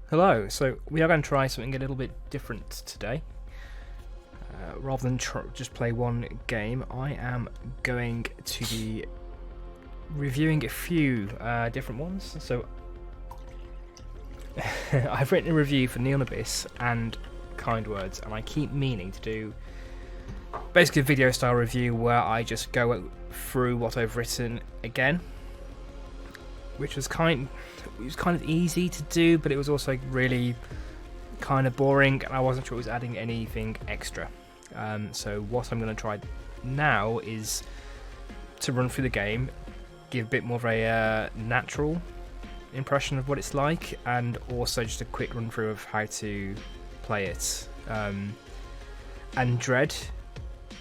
Hello, so we are going to try something a little bit different today. Rather than just play one game, I am going to be reviewing a few different ones. So I've written a review for Neon Abyss and Kind Words, and I keep meaning to do basically a video style review where I just go through what I've written again, which was kind of easy to do, but it was also really kind of boring, and I wasn't sure it was adding anything extra. So what I'm going to try now is to run through the game, give a bit more of a natural impression of what it's like, and also just a quick run through of how to play it. And Dread,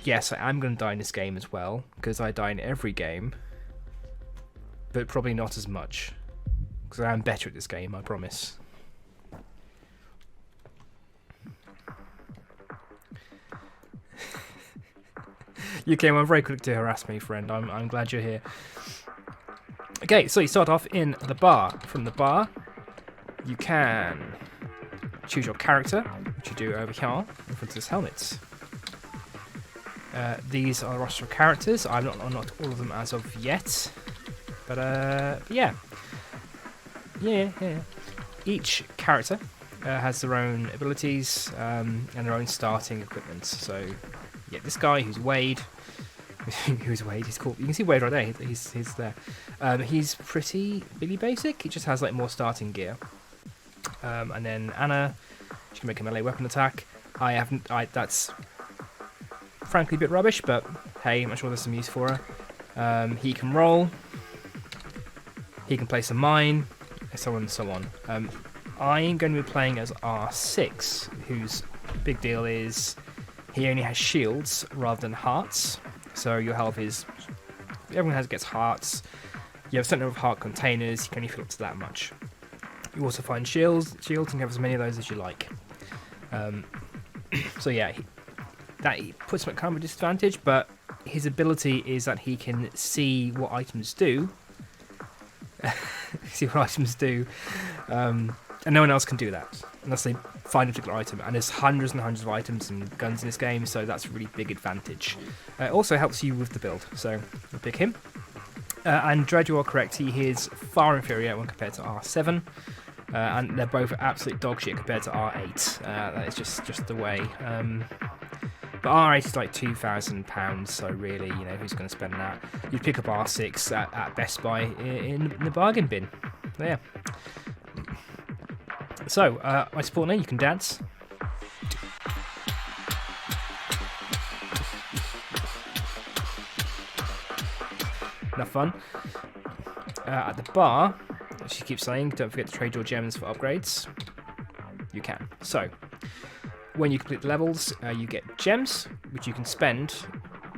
yes, I am going to die in this game as well, because I die in every game, but probably not as much, because I am better at this game, I promise. You came on very quick to harass me, friend. I'm glad you're here. Okay, so you start off in the bar. From the bar, you can choose your character, which you do over here in front of this helmet. These are the roster of characters. I'm not all of them as of yet, but yeah. Each character has their own abilities and their own starting equipment. So yeah, this guy who's Wade. Who's Wade? He's cool. You can see Wade right there. He's there. He's pretty basic. He just has like more starting gear. And then Anna, she can make a melee weapon attack. That's frankly a bit rubbish, but hey, I'm sure there's some use for her. He can roll. He can place a mine, so on and so on. I'm going to be playing as R6, whose big deal is he only has shields rather than hearts. So your health is... Everyone gets hearts. You have a certain number of heart containers. You can only fill up to that much. You also find shields. Shields can have as many of those as you like. So yeah, he puts him at kind of a disadvantage, but his ability is that he can see what items do. And no one else can do that unless they find a particular item, and there's hundreds and hundreds of items and guns in this game, so that's a really big advantage. It also helps you with the build, so we'll pick him. And Dread, you are correct, he is far inferior when compared to R7, and they're both absolute dog shit compared to R8. That is just the way. But R8 is like £2,000, so really, who's going to spend that? You'd pick up R6 at Best Buy in the bargain bin. There. So, my support name, you can dance. Enough fun. At the bar, as she keeps saying, don't forget to trade your gems for upgrades. You can. So, when you complete the levels, you get gems, which you can spend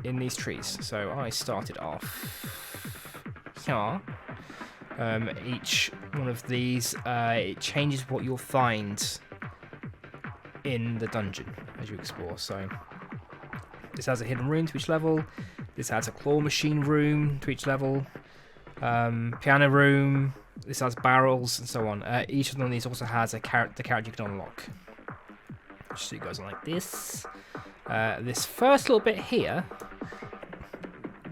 in these trees. So I started off here. Each one of these, it changes what you'll find in the dungeon as you explore. So this has a hidden room to each level. This has a claw machine room to each level. Piano room. This has barrels and so on. Each of these also has the character you can unlock. So it goes on like this. This first little bit here,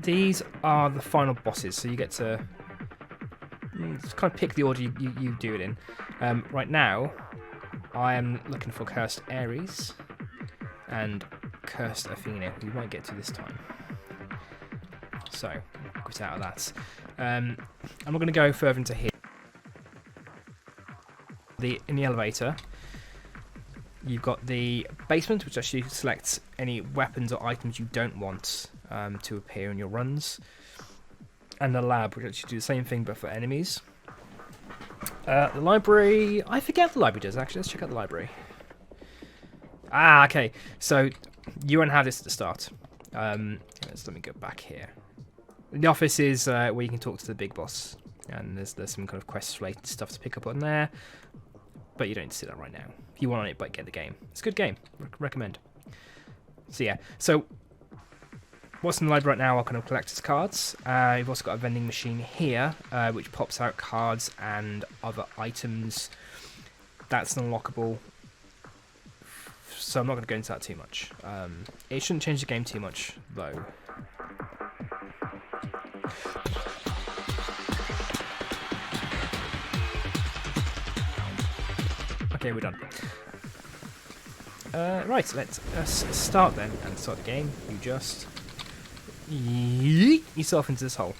these are the final bosses, so you get to kind of pick the order you do it in. Right now, I am looking for Cursed Ares and Cursed Athena, we won't get to this time. So, quit out of that. I'm not going to go further into here. In the elevator, you've got the basement, which actually selects any weapons or items you don't want to appear in your runs. And the lab, which actually do the same thing but for enemies. The library, I forget what the library does actually. Let's check out the library. Okay. So you won't have this at the start. Let me go back here. The office is where you can talk to the big boss, and there's some kind of quest-related stuff to pick up on there. But you don't need to see that right now. If you want it, but get the game. It's a good game. Recommend. So yeah. So what's in the library right now are kind of collector's cards. You've also got a vending machine here, which pops out cards and other items that's unlockable. So I'm not going to go into that too much. It shouldn't change the game too much, though. Okay, we're done. Right, let's start then and start the game. You just yeet yourself into this hole.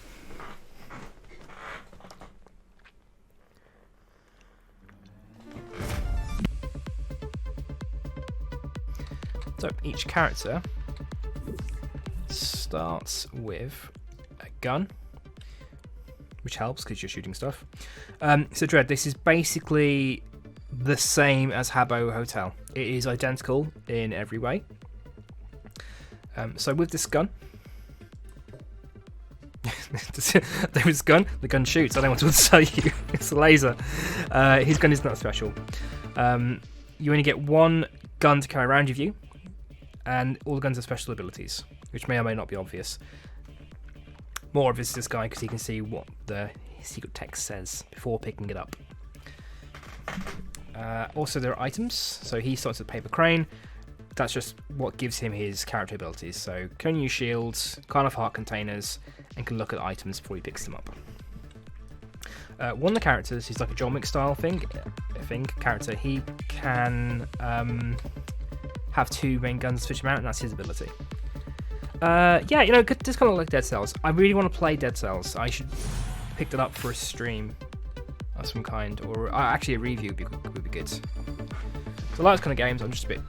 So each character starts with a gun, which helps because you're shooting stuff. So Dread, this is basically the same as Habbo Hotel. It is identical in every way. So with this gun, there was gun. The gun shoots. I don't want to tell you. It's a laser. His gun is not special. You only get one gun to carry around with you, and all the guns have special abilities, which may or may not be obvious. More obvious to this guy because he can see what the secret text says before picking it up. Also, there are items. So he starts with paper crane. That's just what gives him his character abilities. So can use shields, kind of heart containers, and can look at items before he picks them up. One of the characters, he's like a John Wick style character. He can have two main guns switch him out, and that's his ability. Yeah, you know, just kind of like Dead Cells. I really want to play Dead Cells. I should pick that up for a stream of some kind, or actually a review would be good. So I like those kind of games. I'm just a bit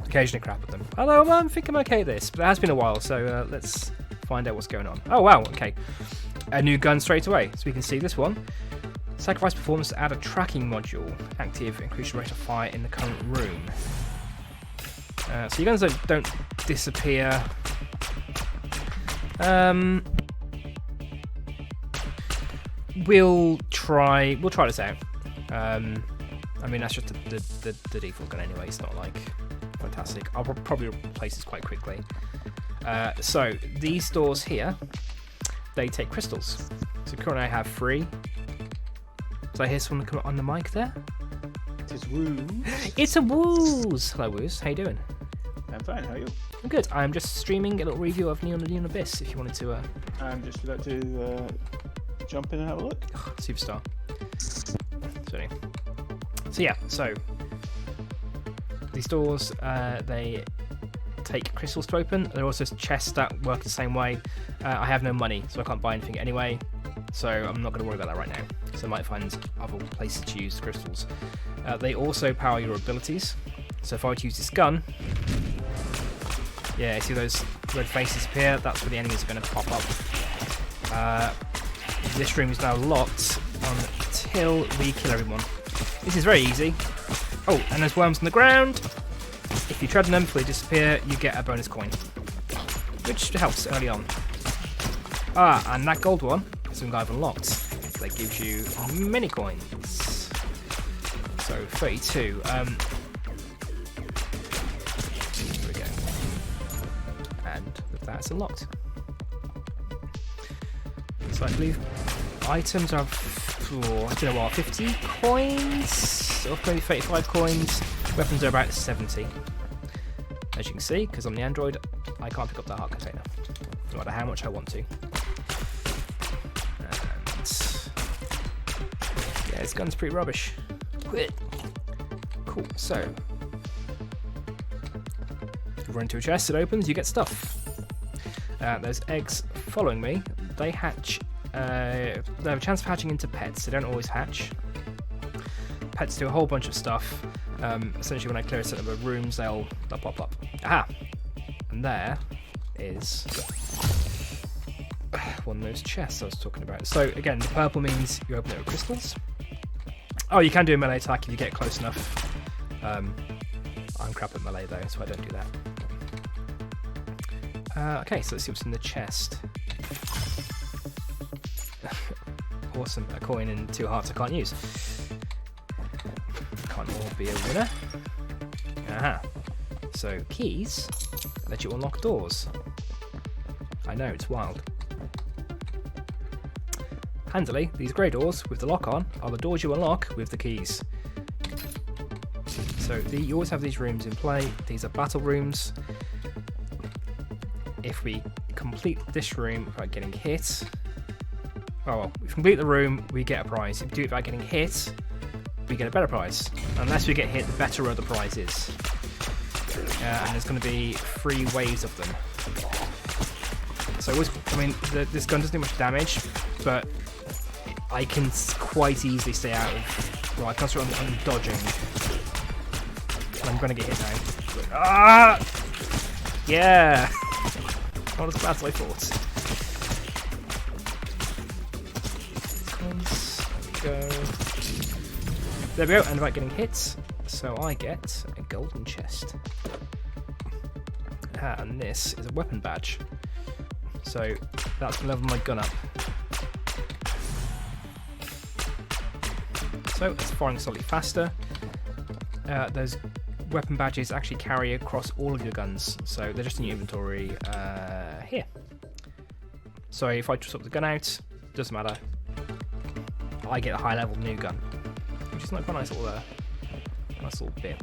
occasionally crap at them. Although I think I'm okay at this, but it has been a while, so let's find out what's going on. Oh wow, okay. A new gun straight away. So we can see this one. Sacrifice performance to add a tracking module. Active, increase rate of fire in the current room. So your guns don't disappear. We'll try this out. I mean, that's just the default gun anyway. It's not like fantastic. I'll probably replace this quite quickly. So these doors here, they take crystals. So currently I have 3. So I hear someone come on the mic there. It is Woos. It's a Woos. Hello Woos, how you doing? I'm fine. How are you? I'm good. I'm just streaming a little review of Neon Abyss. If you wanted to. I'm just about to jump in and have a look. Superstar. So yeah. So these doors, they take crystals to open. There are also chests that work the same way. I have no money, so I can't buy anything anyway. So I'm not going to worry about that right now. So I might find other places to use the crystals. They also power your abilities. So if I were to use this gun, yeah, see those red faces appear? That's where the enemies are going to pop up. This room is now locked until we kill everyone. This is very easy. Oh, and there's worms on the ground. If you tread on them before they disappear, you get a bonus coin, which helps early on. And that gold one, some guy I've unlocked, that gives you many coins. So 32. Here we go. And that's unlocked. So I believe items are for, I don't know what, 50 coins? Or maybe 35 coins. Weapons are about 70. As you can see, because I'm the Android, I can't pick up that heart container, no matter how much I want to. And yeah, this gun's pretty rubbish. Cool, so you run into a chest, it opens, you get stuff. There's eggs following me. They hatch. They have a chance of hatching into pets. They don't always hatch. Pets do a whole bunch of stuff. Essentially, when I clear a set of rooms, they'll pop up. Aha! And there is one of those chests I was talking about. So again, the purple means you open it with crystals. Oh, you can do a melee attack if you get close enough. I'm crap at melee though, so I don't do that. Okay, so let's see what's in the chest. Awesome, a coin and 2 hearts I can't use. Can't all be a winner. Aha. So, keys let you unlock doors. I know, it's wild. Handily, these grey doors with the lock on are the doors you unlock with the keys. So you always have these rooms in play. These are battle rooms. If we complete this room without getting hit, oh well, if we complete the room, we get a prize. If we do it without getting hit, we get a better prize. Unless we get hit, the better the prize is. And there's going to be 3 waves of them. So this gun doesn't do much damage, but I can quite easily stay out of. Well, I concentrate on dodging. I'm going to get hit now. Ah! Yeah! Not as bad as I thought. There we go, and without getting hit, so I get a golden chest. And this is a weapon badge. So that's going to level my gun up. So it's firing slightly faster. Those weapon badges actually carry across all of your guns, so they're just in your inventory here. So if I swap the gun out, doesn't matter. I get a high level new gun, which is like a nice little bit.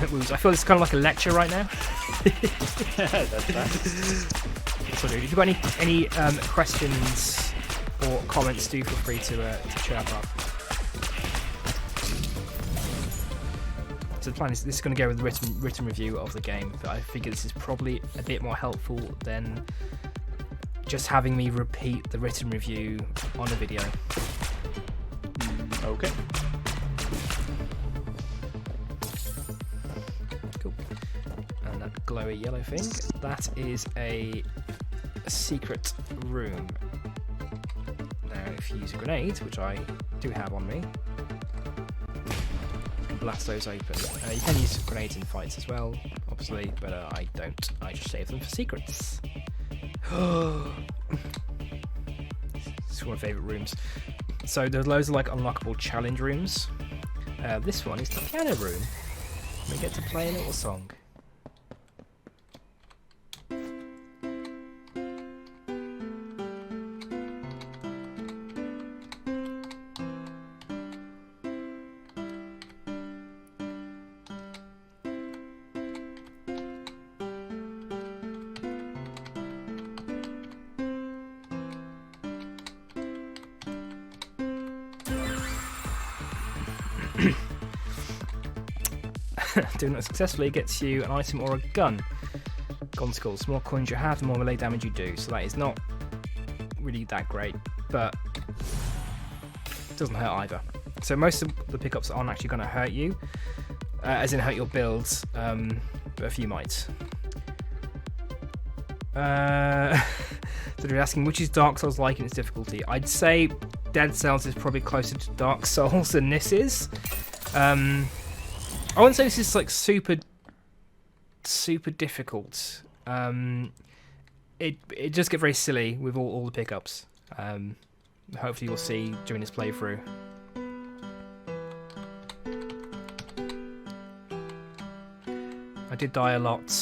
I feel it's kind of like a lecture right now. That's that. So, if you've got any questions or comments, do feel free to chirp up. So the plan is this is going to go with the written review of the game, but I figure this is probably a bit more helpful than just having me repeat the written review on a video. Okay. Cool. And that glowy yellow thing, that is a secret room. Now if you use a grenade, which I do have on me, blast those open. You can use grenades in fights as well, obviously, but I don't. I just save them for secrets. This is one of my favourite rooms. So there's loads of like unlockable challenge rooms. This one is the piano room. We get to play a little song. Doing that successfully gets you an item or a gun. Gun skills. The more coins you have, the more melee damage you do. So that is not really that great, but it doesn't hurt either. So most of the pickups aren't actually going to hurt you, as in hurt your builds, but a few might. So they're asking which is Dark Souls like in its difficulty. I'd say Dead Cells is probably closer to Dark Souls than this is. I wouldn't say this is like super difficult. It just gets very silly with all the pickups. Hopefully you'll see during this playthrough. I did die a lot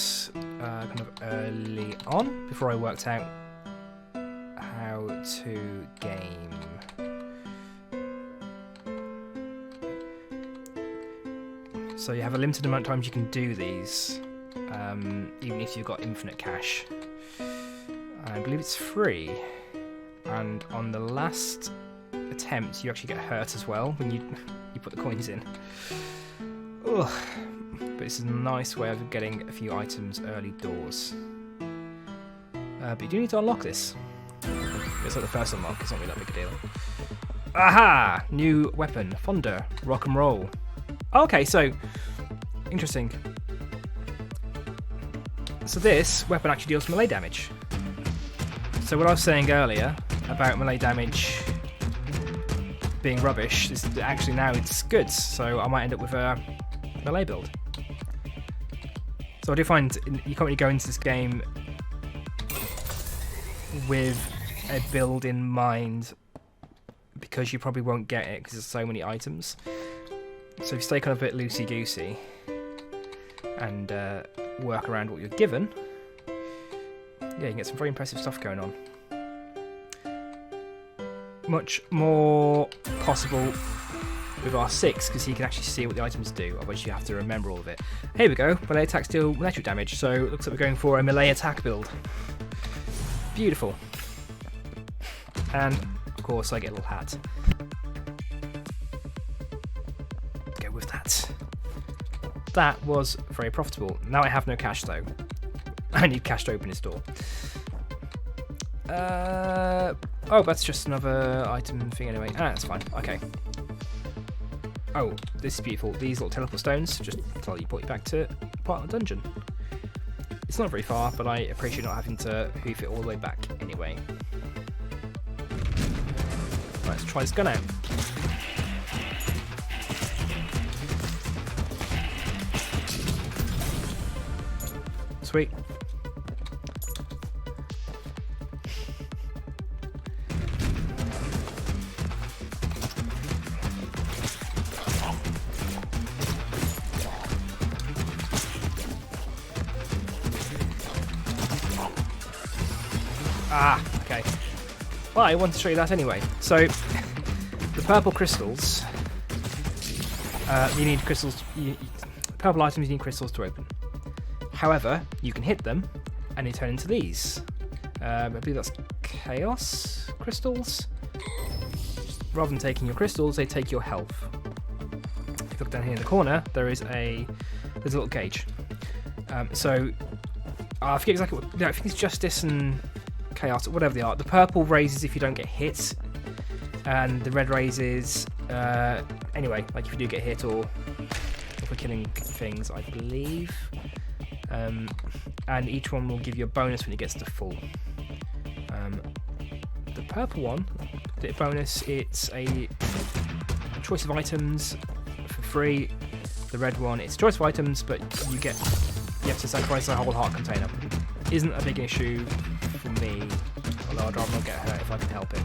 kind of early on before I worked out how to game. So you have a limited amount of times you can do these, even if you've got infinite cash. I believe it's free, and on the last attempt you actually get hurt as well when you put the coins in. Ugh. But it's a nice way of getting a few items early doors. But you do need to unlock this. It's like the first unlock, it's not really that big a deal. Aha! New weapon, Fonda, rock and roll. Okay, so interesting. So this weapon actually deals melee damage. So what I was saying earlier about melee damage being rubbish is actually now it's good. So I might end up with a melee build. So I do find you can't really go into this game with a build in mind because you probably won't get it because there's so many items. So if you stay kind of a bit loosey-goosey and work around what you're given, yeah, you can get some very impressive stuff going on. much more possible with R6 because he can actually see what the items do, otherwise you have to remember all of it. Here we go, melee attacks deal electric damage, so it looks like we're going for a melee attack build. Beautiful. And of course I get a little hat. Go with that. That was very profitable. Now I have no cash though. I need cash to open his door. Oh, that's just another item thing anyway. Ah, that's fine. Okay. Oh, this is beautiful. These little teleport stones just teleport you back to part of the dungeon. It's not very far, but I appreciate not having to hoof it all the way back anyway. Right, let's try this gun out. Sweet. Ah, okay. Well, I want to show you that anyway. So, the purple crystals, you need crystals. Purple items you need crystals to open. However, you can hit them, and they turn into these. I believe that's chaos crystals. Rather than taking your crystals, they take your health. If you look down here in the corner, there's a little gauge. So I forget exactly what. No, I think it's justice and chaos, whatever they are. The purple raises if you don't get hit, and the red raises anyway, like if you do get hit or if we're killing things, I believe. And each one will give you a bonus when it gets to full. The purple one, the bonus, it's a choice of items for free. The red one, it's choice of items, but you have to sacrifice a whole heart container. Isn't a big issue for me, although I'd rather not get hurt if I can help it.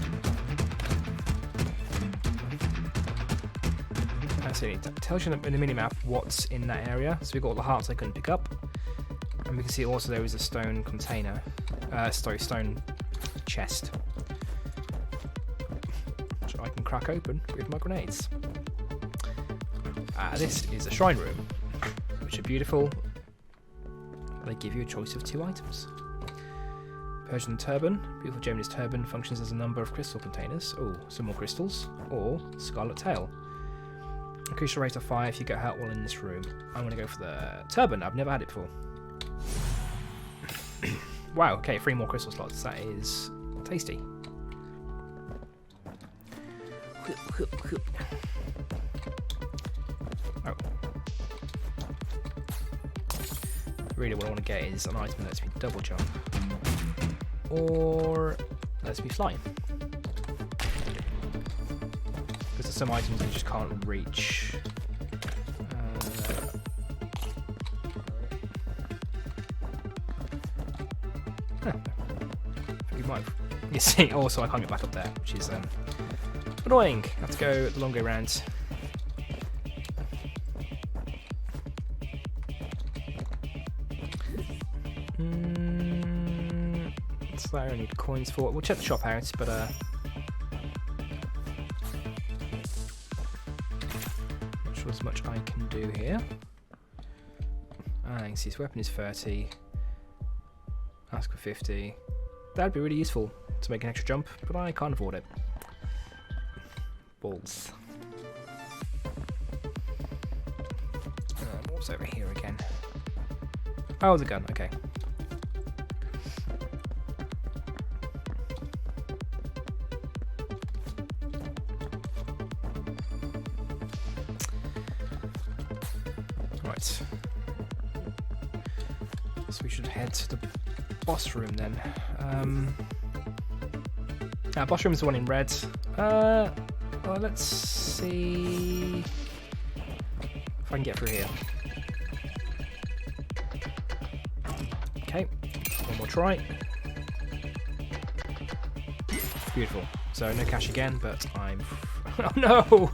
Actually, it tells you in the minimap what's in that area. So we've got all the hearts I couldn't pick up. And we can see also there is a stone container, stone chest, which I can crack open with my grenades. This is a shrine room, which are beautiful. They give you a choice of 2 items. Persian turban, beautiful Japanese turban, functions as a number of crystal containers. Oh, some more crystals. Or scarlet tail. Increase your rate of fire if you get hurt while in this room. I'm going to go for the turban. I've never had it before. Wow, okay, 3 more crystal slots. That is tasty. Oh. Really what I want to get is an item that lets me double jump. Or lets me fly. Because there's some items you just can't reach. You might have, you see, also I can't get back up there, which is annoying. I have to go the long way around. So I only need coins for. We'll check the shop out, but not sure there's much I can do here. I can see his weapon is 30. Ask for 50. That'd be really useful to make an extra jump, but I can't afford it. Balls. What's over here again? Oh, the gun, okay. Right. So we should head to the boss room then. Boss room is the one in red. Well, let's see if I can get through here. Okay, one more try. Beautiful. So no cash again, but I'm. Oh no!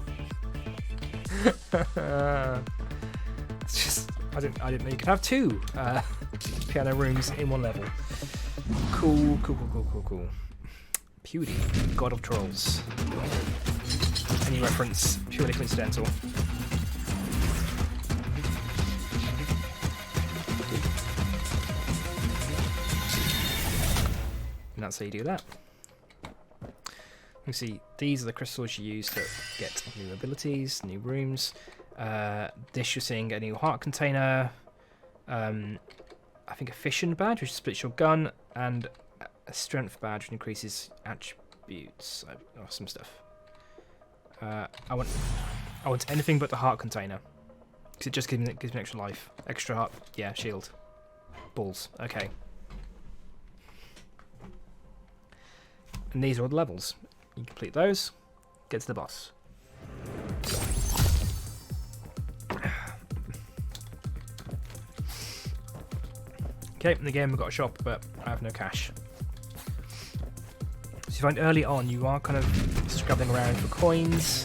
It's just I didn't know you could have 2 piano rooms in one level. Cool. Pewdie, god of trolls. Any reference, purely coincidental. And that's how you do that. You see, these are the crystals you use to get new abilities, new rooms. This you're seeing a new heart container. I think a fission badge, which splits your gun, and a strength badge, which increases attributes or some stuff. I want anything but the heart container, because it just gives me extra life, extra heart. Yeah, shield, balls. Okay. And these are all the levels. You complete those, get to the boss. Okay, in the game we've got a shop, but I have no cash. So you find early on you are kind of scrabbling around for coins.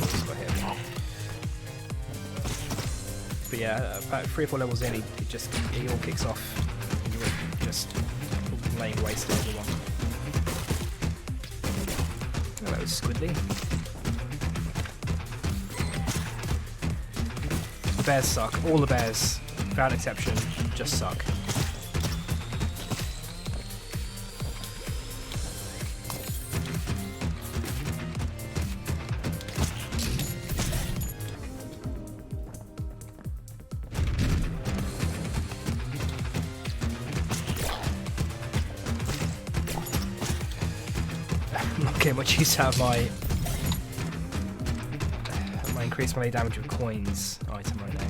What's got here? But yeah, about 3 or 4 levels in, it all kicks off. And you're just laying waste to everyone. Oh, that was squiddly. The bears suck. All the bears, without exception, just suck. I'm not getting much use out of my increased melee damage with coins item right now.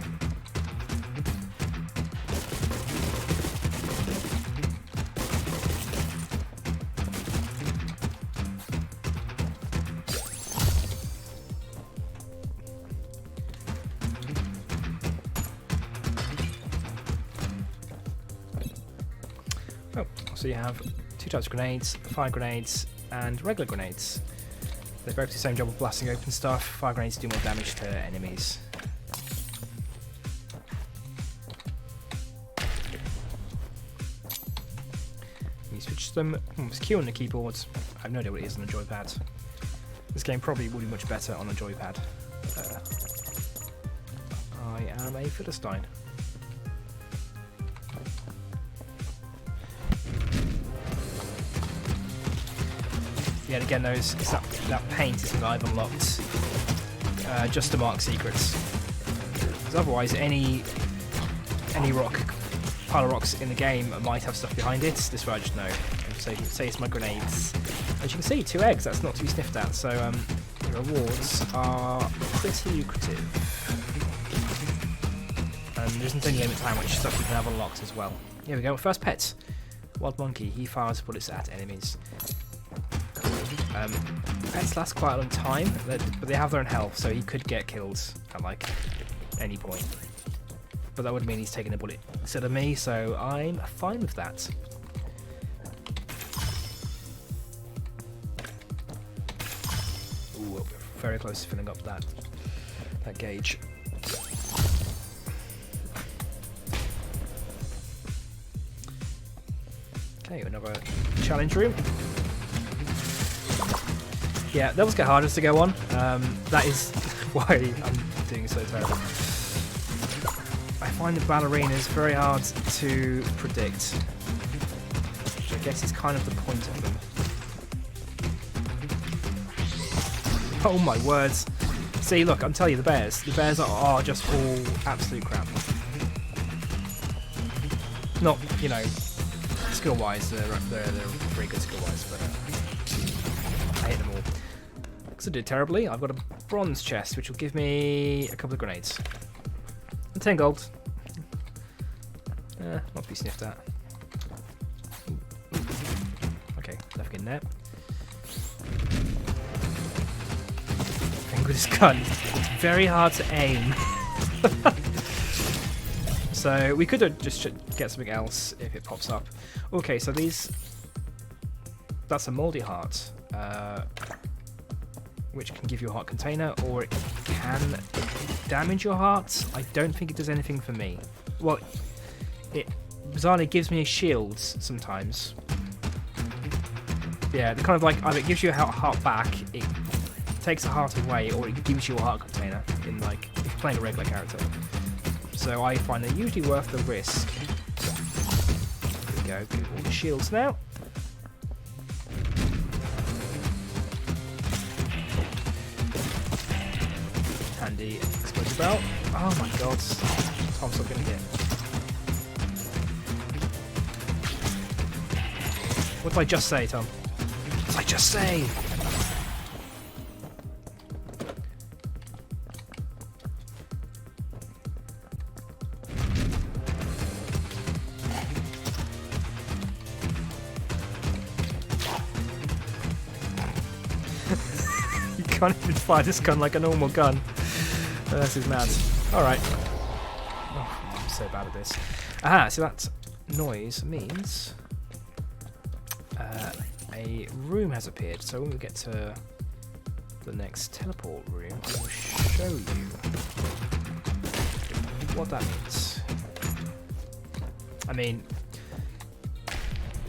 Oh, so you have 2 types of grenades, fire grenades and regular grenades. They both do the same job of blasting open stuff. Fire grenades do more damage to enemies. You switch them. It's Q on the keyboard. I have no idea what it is on the joypad. This game probably would be much better on the joypad. I am a Philistine. Yet again, that paint is something I've unlocked just to mark secrets. Because otherwise, any pile of rocks in the game might have stuff behind it. This way I just know. Say it's my grenades. As you can see, 2 eggs. That's not to be sniffed at. So the rewards are pretty lucrative. And there isn't any limit to how much stuff you can have unlocked as well. Here we go. First pet, wild monkey. He fires bullets at enemies. Pets last quite a long time, but they have their own health, so he could get killed at like any point. But that would mean he's taking a bullet instead of me, so I'm fine with that. Ooh, we're very close to filling up that gauge. Okay, another challenge room. Yeah, levels get harder to go on. That is why I'm doing so terrible. I find the ballerinas very hard to predict, which I guess is kind of the point of them. Oh my words. See, look, I'm telling you, the bears are just all absolute crap. Not, you know, skill-wise, they're very good skill-wise, but I hate them all. Because I did terribly. I've got a bronze chest, which will give me a couple of grenades. And 10 gold. Not to be sniffed at. Okay, left in there. Thing with this gun, it's very hard to aim. So we could just get something else if it pops up. Okay, so that's a moldy heart, which can give you a heart container, or it can damage your heart. I don't think it does anything for me. Well, it bizarrely gives me shields sometimes. Yeah, they're kind of like either it gives you a heart back, it takes a heart away, or it gives you a heart container in like if you're playing a regular character. So I find they're usually worth the risk. There we go, get all the shields now. Handy explosive belt. Oh my god, Tom's not gonna hit. What did I just say, Tom? What did I just say? You can't even fire this gun like a normal gun. Oh, this is mad. Alright. Oh, I'm so bad at this. Aha, so that noise means a room has appeared. So when we get to the next teleport room, I will show you what that means. I mean,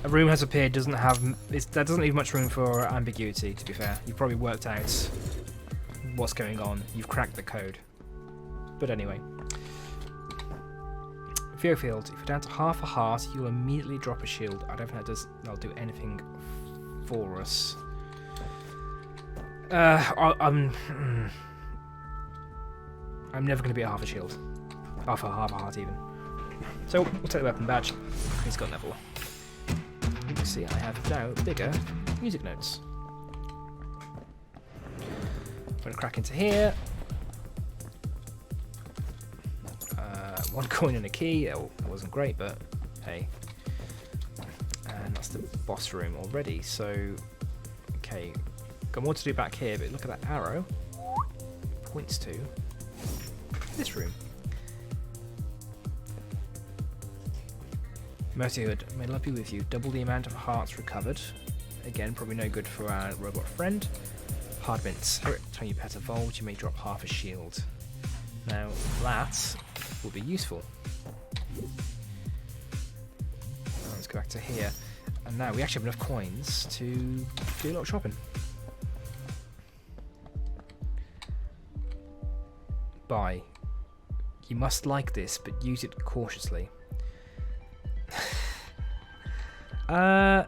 a room has appeared doesn't have that doesn't leave much room for ambiguity. To be fair, you've probably worked out what's going on. You've cracked the code. But anyway, Fear Field. If you're down to half a heart, you'll immediately drop a shield. I don't think that'll do anything for us. I'm never going to be at half a shield, half a heart even. So we'll take the weapon badge. He's got level. You can see I have now bigger music notes. I'm going to crack into here. One coin and a key. It wasn't great, but hey. And that's the boss room already. So, okay, got more to do back here. But look at that arrow. Points to this room. Mercy Hood, may love be with you. Double the amount of hearts recovered. Again, probably no good for our robot friend. Hard mints. Every time you pet evolved, you may drop half a shield. Now that will be useful. Let's go back to here. And now we actually have enough coins to do a lot of shopping. Buy. You must like this, but use it cautiously. I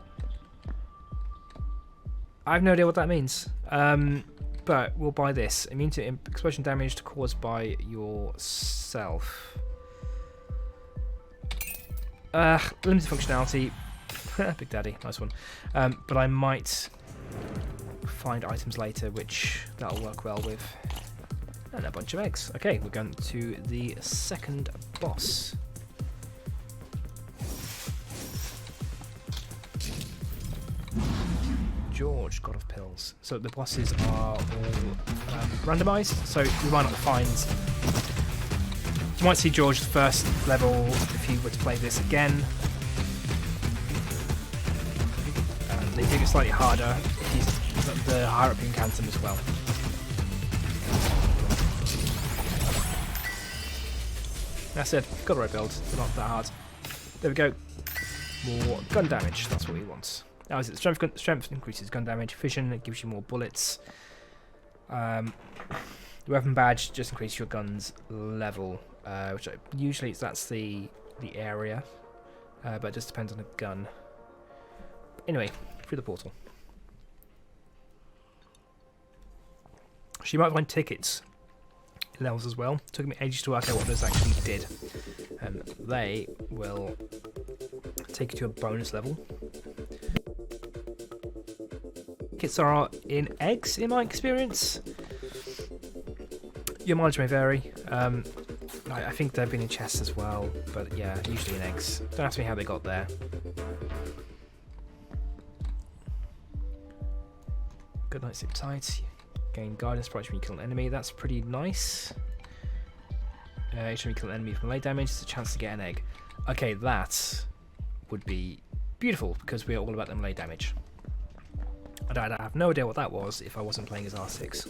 have no idea what that means. But we'll buy this. Immune to explosion damage caused by yourself. Limited functionality. Big Daddy, nice one. But I might find items later which that'll work well with. And a bunch of eggs. Okay, we're going to the second boss. George, God of Pills. So the bosses are all randomised, so you might not find... You might see George's first level if you were to play this again. They do get slightly harder if he's the higher up you encounter him as well. That's it, got the right build, they're not that hard. There we go. More gun damage, that's what we want. Now is it strength increases gun damage, fission it gives you more bullets. The weapon badge just increases your gun's level, which usually that's the area, but it just depends on the gun. Anyway, through the portal. So you might find tickets in levels as well. Took me ages to work out what those actually did. They will take you to a bonus level. Tickets are in eggs, in my experience. Your mileage may vary. I think they've been in chests as well, but yeah, usually in eggs. Don't ask me how they got there. Good night, zip tight. Gain guidance price when you kill an enemy. That's pretty nice. Each time you kill an enemy with melee damage, it's a chance to get an egg. Okay, that would be beautiful because we are all about the melee damage. And I have no idea what that was if I wasn't playing as R6.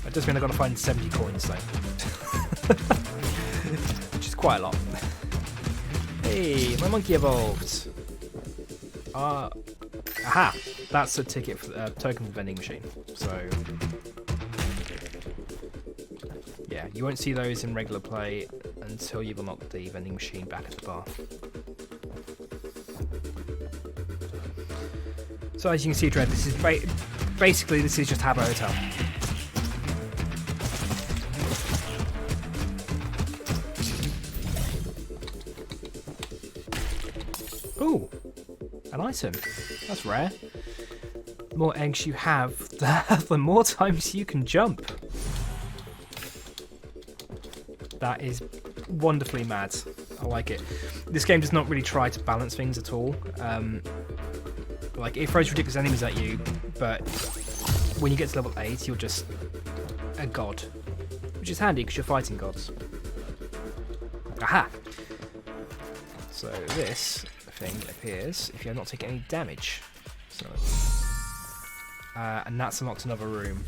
That does mean I've got to find 70 coins though. which is quite a lot. Hey, my monkey evolved. Aha! That's a ticket for token for vending machine. So yeah, you won't see those in regular play until you've unlocked the vending machine back at the bar. So as you can see, Dread, this is basically this is just Habbo Hotel. Ooh, an item. That's rare. The more eggs you have, the more times you can jump. That is wonderfully mad. I like it. This game does not really try to balance things at all. Like, it throws ridiculous enemies at you, but when you get to level 8, you're just a god. Which is handy, because you're fighting gods. Aha! So this thing appears if you're not taking any damage. So, and that's unlocked another room.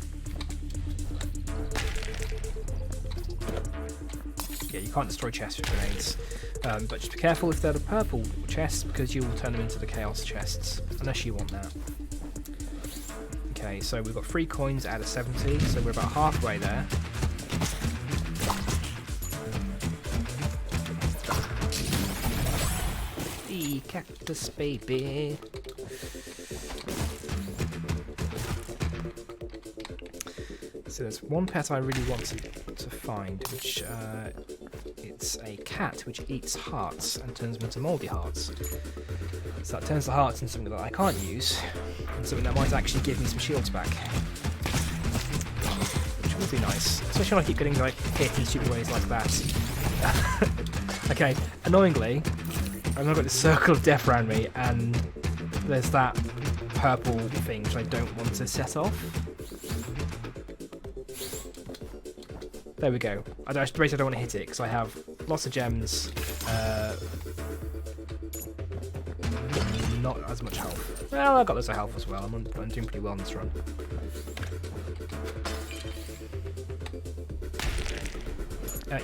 Yeah, you can't destroy chests with grenades. But just be careful if they're the purple chests, because you will turn them into the chaos chests, unless you want that. Okay, so we've got 3 coins out of 70, so we're about halfway there. The cactus baby. So there's one pet I really want to find, which it's a cat which eats hearts and turns them into mouldy hearts. So that turns the hearts into something that I can't use, and something that might actually give me some shields back. Which would be nice, especially when I keep getting like hit in stupid ways like that. Okay, annoyingly, I've now got this circle of death around me, and there's that purple thing which I don't want to set off. There we go. I basically don't want to hit it because I have lots of gems, not as much health. Well, I've got lots of health as well. I'm doing pretty well on this run.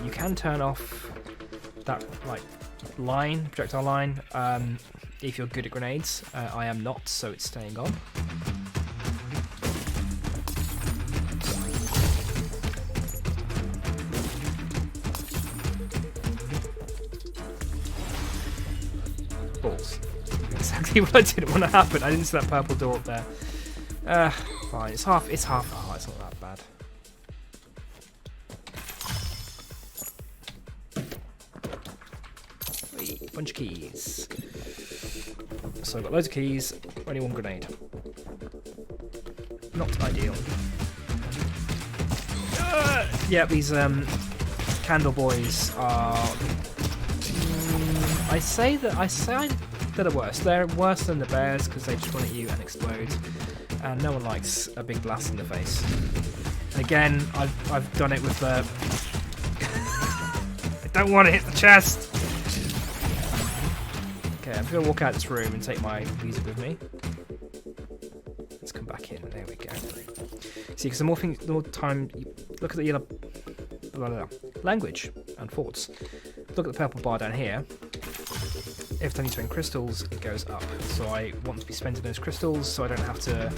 You can turn off that projectile line, if you're good at grenades. I am not, so it's staying on. Balls. Exactly what I didn't want to happen. I didn't see that purple door up there. Fine. It's half. It's not that bad. Bunch of keys. So I've got loads of keys, only one grenade. Not ideal. Yeah, these candle boys are. I say they're the worst. They're worse than the bears because they just run at you and explode, and no one likes a big blast in the face. Again, I've done it with the. I don't want to hit the chest. Okay, I'm going to walk out this room and take my music with me. Let's come back in. There we go. See, because the more time you look at the yellow language and thoughts. Look at the purple bar down here. Every time you spend crystals, it goes up. So I want to be spending those crystals, so I don't have to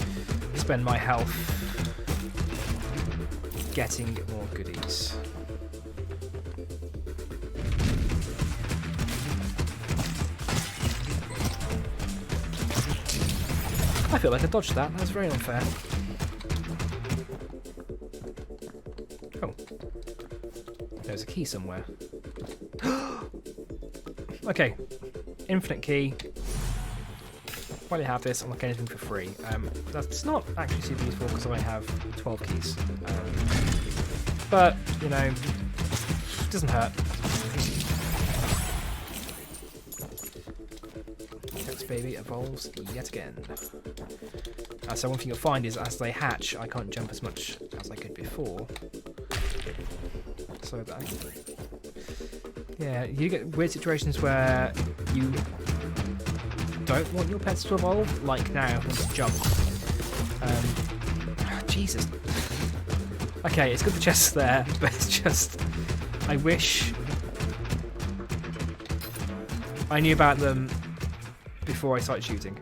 spend my health getting more goodies. I feel like I dodged that. That's very unfair. Oh. There's a key somewhere. Okay. Infinite key. While you have this, unlock anything for free. That's not actually super useful because I have 12 keys. But, you know, it doesn't hurt. Baby evolves yet again. So one thing you'll find is as they hatch, I can't jump as much as I could before. So that, yeah, you get weird situations where you don't want your pets to evolve, like now, want to jump. Jesus. Okay, it's good the chest's there, but it's just I wish I knew about them before I started shooting.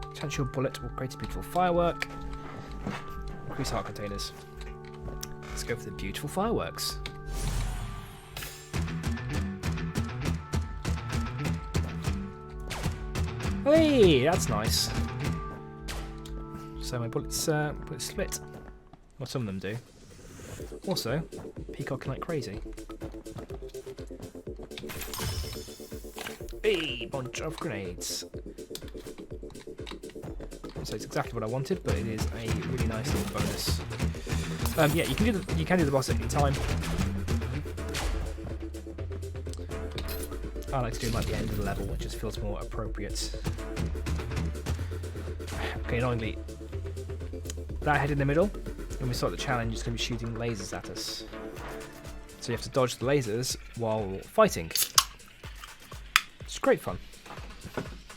Potential bullet will create a beautiful firework. Increase heart containers. Let's go for the beautiful fireworks. Hey, that's nice. So my bullets split. Well, some of them do. Also, peacocking like crazy. A bunch of grenades. So it's exactly what I wanted, but it is a really nice little bonus. Yeah, you can do the boss at any time. I like to do it at the end of the level, which just feels more appropriate. Okay, annoyingly, that head in the middle, when we start the challenge, it's going to be shooting lasers at us. So you have to dodge the lasers while fighting. It's great fun.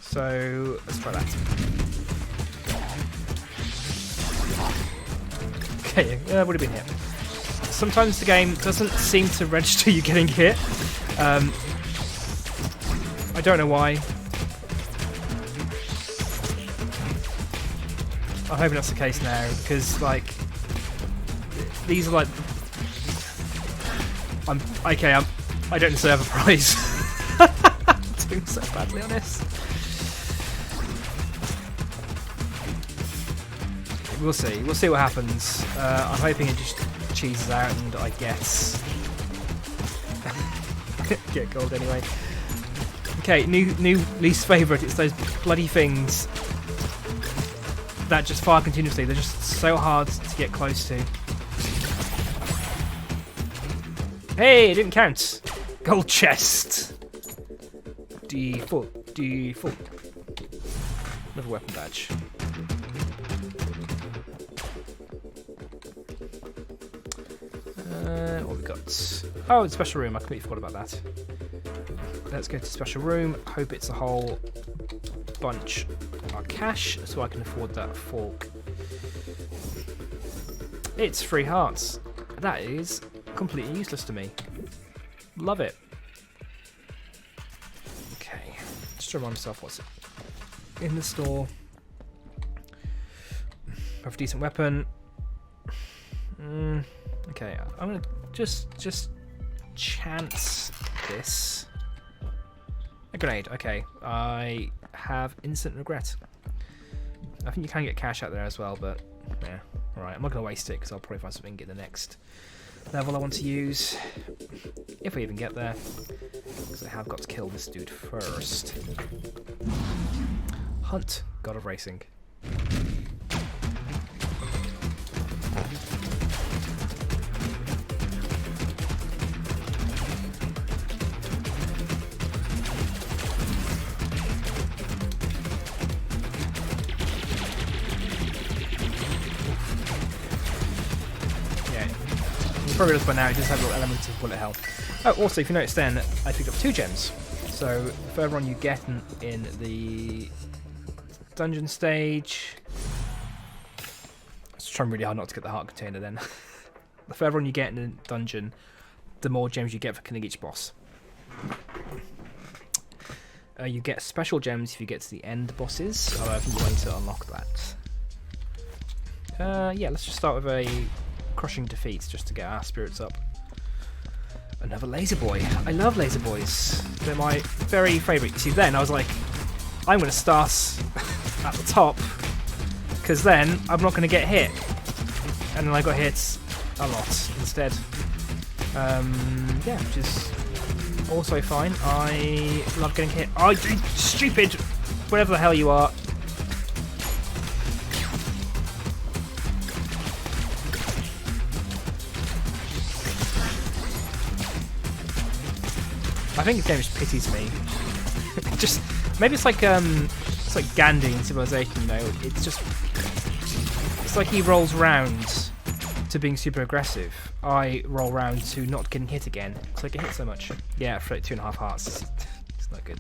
So let's try that. Okay, would have been hit. Sometimes the game doesn't seem to register you getting hit. I don't know why. I'm hoping that's the case now, because like these are like I don't deserve a prize. I'm doing so badly on this. We'll see. We'll see what happens. I'm hoping it just cheeses out and I guess get gold anyway. Okay, new least favourite. It's those bloody things that just fire continuously. They're just so hard to get close to. Hey, it didn't count. Gold chest. Default. Another weapon badge. What we got? Oh, the special room. I completely forgot about that. Let's go to special room. Hope it's a whole bunch of cash, so I can afford that fork. It's 3 hearts. That is completely useless to me. Love it. Okay, just to remind myself what's in the store. Have a decent weapon. Okay, I'm gonna just chance this. A grenade. Okay, I have instant regret. I think you can get cash out there as well, but yeah. All right, I'm not gonna waste it because I'll probably find something in the next level I want to use, if I even get there, because I have got to kill this dude first. Hunt, God of Racing. Probably just by now, it does have little elements of bullet hell. Oh, also, if you notice then, I picked up 2 gems. So, the further on you get in the dungeon stage... I was trying really hard not to get the heart container then. The further on you get in the dungeon, the more gems you get for killing each boss. You get special gems if you get to the end bosses, although I think you're going to unlock that. Yeah, let's just start with a crushing defeat just to get our spirits up. Another laser boy. I love laser boys. They're my very favourite. You see, then I was like, I'm going to start at the top because then I'm not going to get hit. And then I got hit a lot instead. Yeah, which is also fine. I love getting hit. Oh, stupid! Whatever the hell you are. I think the game just pities me. Just maybe it's like Gandhi in Civilization, you know. It's like he rolls round to being super aggressive. I roll round to not getting hit again because I get hit so much. Yeah, for like 2.5 hearts. It's not good.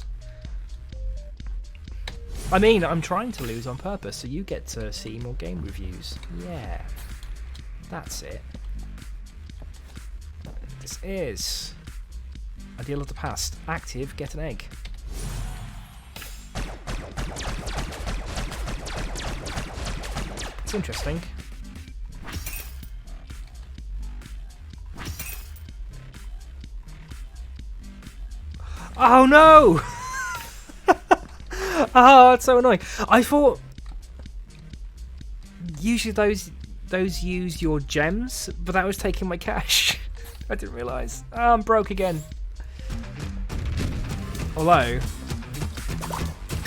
I mean, I'm trying to lose on purpose so you get to see more game reviews. Yeah, that's it. This is Ideal of the Past. Active, get an egg. It's interesting. Oh no! Oh, it's so annoying. I thought usually those use your gems, but that was taking my cash. I didn't realise. Oh, I'm broke again. Although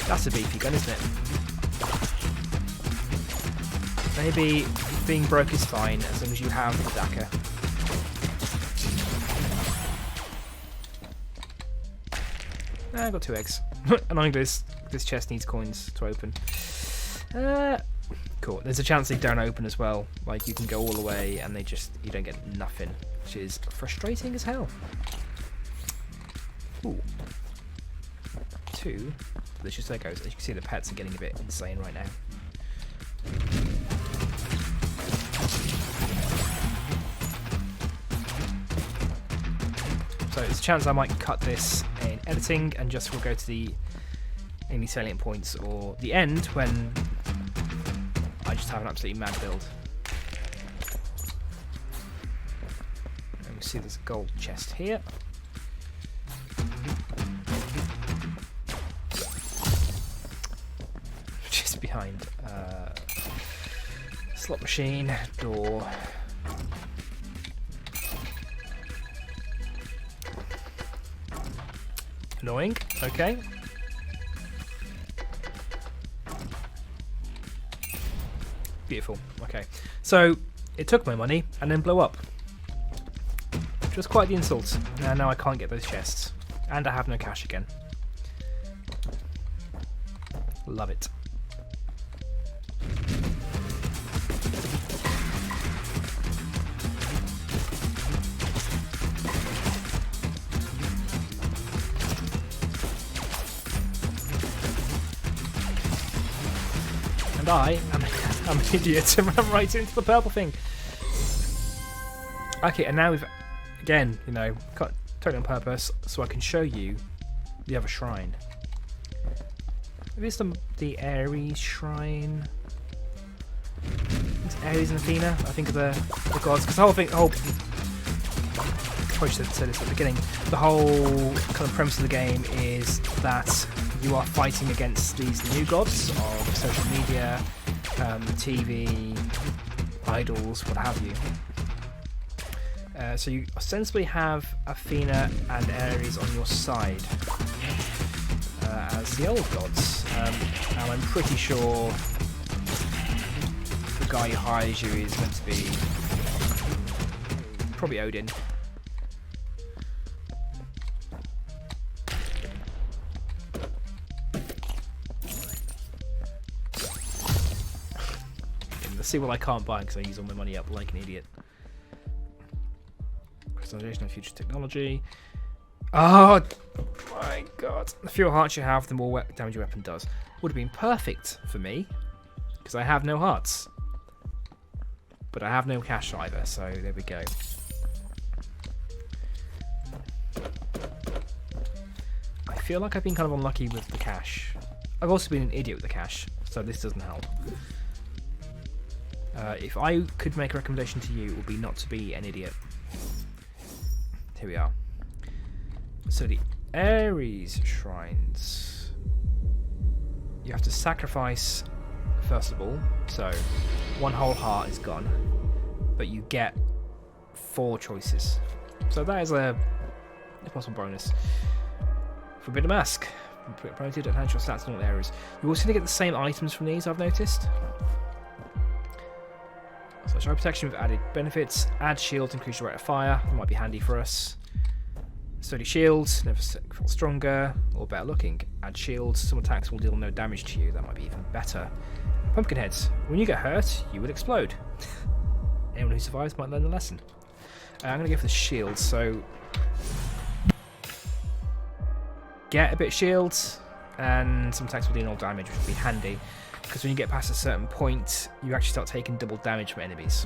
that's a beefy gun, isn't it? Maybe being broke is fine as long as you have the Dakar. I got 2 eggs. Annoyingly, this chest needs coins to open. Cool. There's a chance they don't open as well. Like, you can go all the way and you don't get nothing, which is frustrating as hell. Ooh. 2 delicious Eggos. As you can see, the pets are getting a bit insane right now. So there's a chance I might cut this in editing and just will go to the any salient points or the end when I just have an absolutely mad build. And we see there's a gold chest here. Just behind slot machine, door. Annoying. Okay. Beautiful. Okay. So it took my money and then blew up, which was quite the insult. And now I can't get those chests, and I have no cash again. Love it. And I'm an idiot and ran right into the purple thing. Okay, and now we've, again, cut totally on purpose so I can show you the other shrine. Maybe it's the Ares shrine. It's Ares and Athena, I think, are the gods. Because the whole thing, probably should have said this at the beginning, the whole kind of premise of the game is that you are fighting against these new gods of social media, TV, idols, what have you. So you ostensibly have Athena and Ares on your side as the old gods. Now I'm pretty sure the guy who hires you is meant to be probably Odin. See what I can't buy because I use all my money up like an idiot. Crystallization of future technology. Oh my god. The fewer hearts you have, the more damage your weapon does. Would have been perfect for me because I have no hearts. But I have no cash either, so there we go. I feel like I've been kind of unlucky with the cash. I've also been an idiot with the cash, so this doesn't help. If I could make a recommendation to you, it would be not to be an idiot. Here we are. So the Ares shrines. You have to sacrifice, first of all. So 1 whole heart is gone. But you get 4 choices. So that is a possible bonus. Forbidden Mask. Promoted at natural stats in all areas. You also get the same items from these, I've noticed. So show protection with added benefits. Add shields, increase your rate of fire. That might be handy for us. Sturdy shields, never feel stronger or better looking. Add shields, some attacks will deal no damage to you. That might be even better. Pumpkin heads. When you get hurt, you will explode. Anyone who survives might learn the lesson. I'm going to go for the shields. So get a bit of shields, and some attacks will deal no damage, which will be handy. Because when you get past a certain point, you actually start taking double damage from enemies.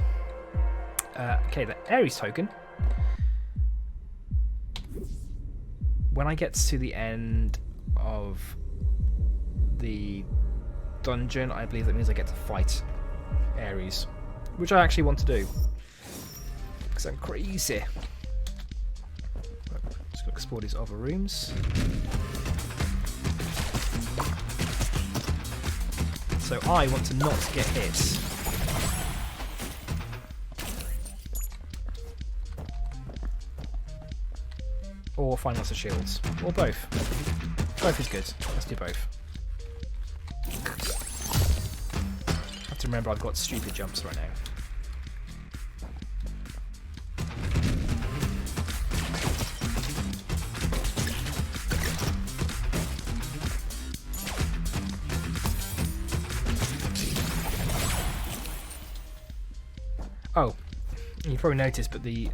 Okay, the Ares token. when I get to the end of the dungeon, I believe that means I get to fight Ares, which I actually want to do because I'm crazy. Just gonna explore these other rooms. So I want to not get hit. Or find lots of shields. Or both. Both is good. Let's do both. I have to remember I've got stupid jumps right now. Oh, you've probably noticed, but the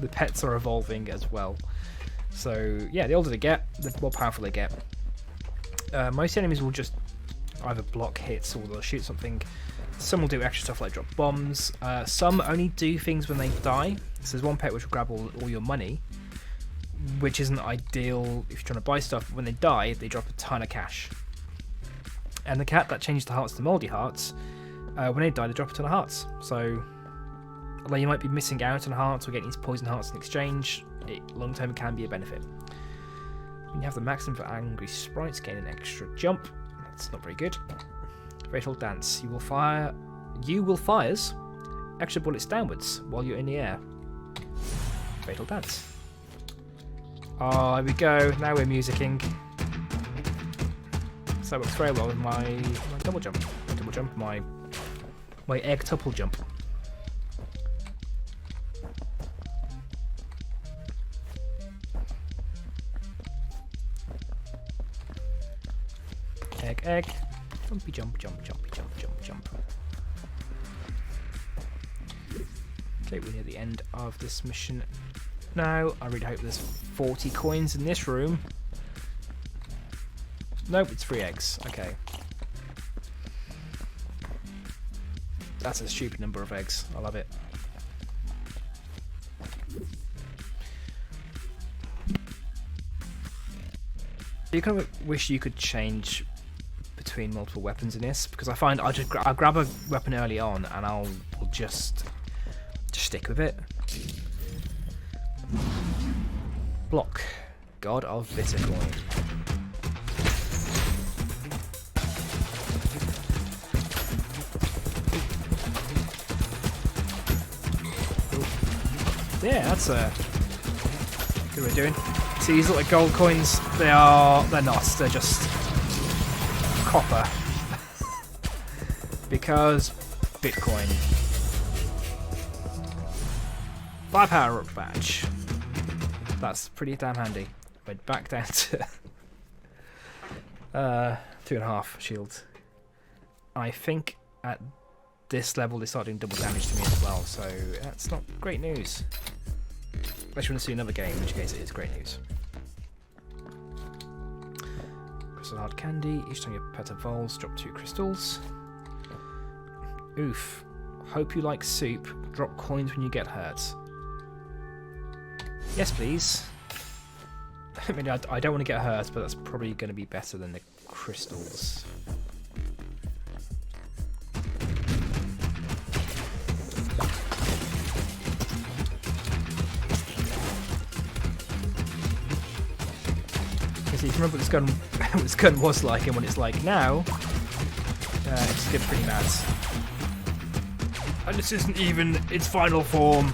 pets are evolving as well. So yeah, the older they get, the more powerful they get. Most enemies will just either block hits or they'll shoot something. Some will do extra stuff like drop bombs. Some only do things when they die. So there's one pet which will grab all your money, which isn't ideal if you're trying to buy stuff. But when they die, they drop a ton of cash. And the cat that changes the hearts to mouldy hearts, when they die, they drop a ton of hearts. So although you might be missing out on hearts or getting these poison hearts in exchange, it long term can be a benefit. When you have the maximum for angry sprites, gain an extra jump. That's not very good. Fatal dance. You will fires extra bullets downwards while you're in the air. Fatal dance. Oh, here we go. Now we're musicking. So it works very well with my double jump. My egg tuple jump. Egg. Jumpy jump, jump, jumpy jump, jump, jump. Okay, we're near the end of this mission now. I really hope there's 40 coins in this room. Nope, it's 3 eggs. Okay. That's a stupid number of eggs. I love it. You kind of wish you could change between multiple weapons in this, because I find I'll grab a weapon early on and I'll just stick with it. Block. God of Bitcoin. Yeah, that's a good way of doing. See these little gold coins? They're not. They're just copper. Because Bitcoin. Buy power up badge. That's pretty damn handy. We're back down to 2.5 shield. I think at this level they start doing double damage to me as well, so that's not great news. Unless you want to see another game, in which case it is great news. Crystal hard candy. Each time your pet evolves, drop 2 crystals. Oof. Hope you like soup. Drop coins when you get hurt. Yes, please. I mean, I don't want to get hurt, but that's probably going to be better than the crystals. So you can remember what this gun was like and what it's like now. It just gets pretty mad. And this isn't even its final form.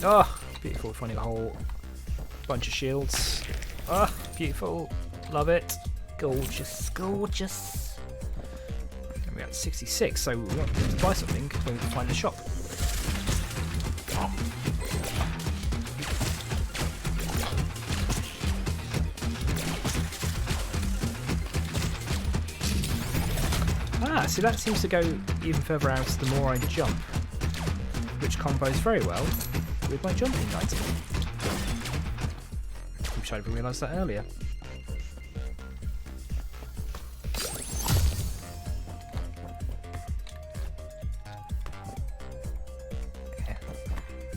Oh, beautiful, finding a whole bunch of shields. Oh, beautiful. Love it. Gorgeous, gorgeous. And we're at 66, so we want to buy something when we find the shop. Ah, see, that seems to go even further out the more I jump, which combos very well with my jumping item. I wish I'd realised that earlier.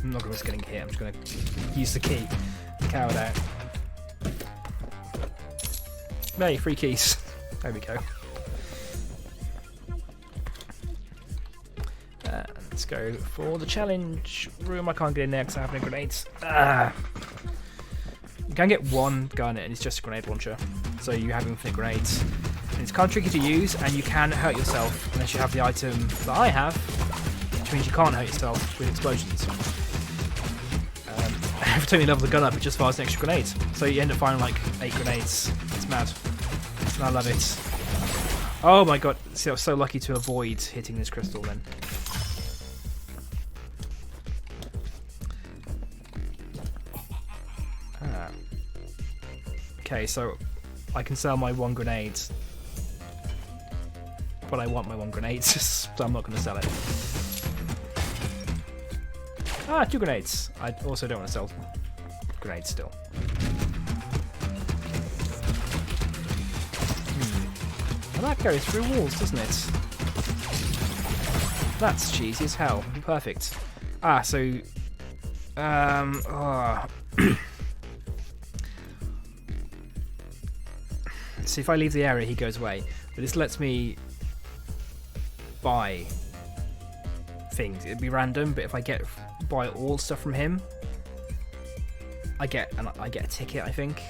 I'm not going to risk getting hit. I'm just going to use the key. Coward out. Hey, free keys. There we go. Let's go for the challenge room. I can't get in there because I have no grenades. You can get one gun and it's just a grenade launcher. So you have infinite grenades. And it's kind of tricky to use and you can hurt yourself unless you have the item that I have, which means you can't hurt yourself with explosions. Every time you level the gun up, it just fires an extra grenade. So you end up firing like 8 grenades. It's mad. And I love it. Oh my god. See, I was so lucky to avoid hitting this crystal then. Okay, so I can sell my 1 grenade, but I want my 1 grenade, so I'm not going to sell it. 2 grenades. I also don't want to sell grenades still. And that goes through walls, doesn't it? That's cheesy as hell. Perfect. So... So if I leave the area, he goes away. But this lets me buy things. It'd be random, but if I buy all stuff from him, I get a ticket, I think.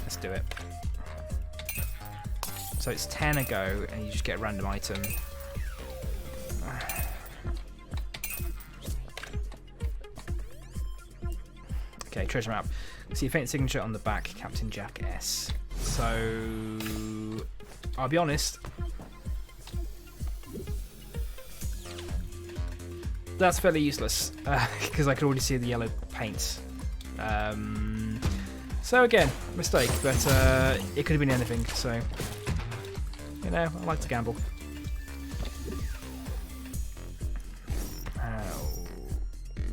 Let's do it. So it's 10 a go, and you just get a random item. Okay, treasure map. See your faint signature on the back, Captain Jack S. So, I'll be honest, that's fairly useless, because I could already see the yellow paint. So again, mistake, but it could have been anything, so, you know, I like to gamble.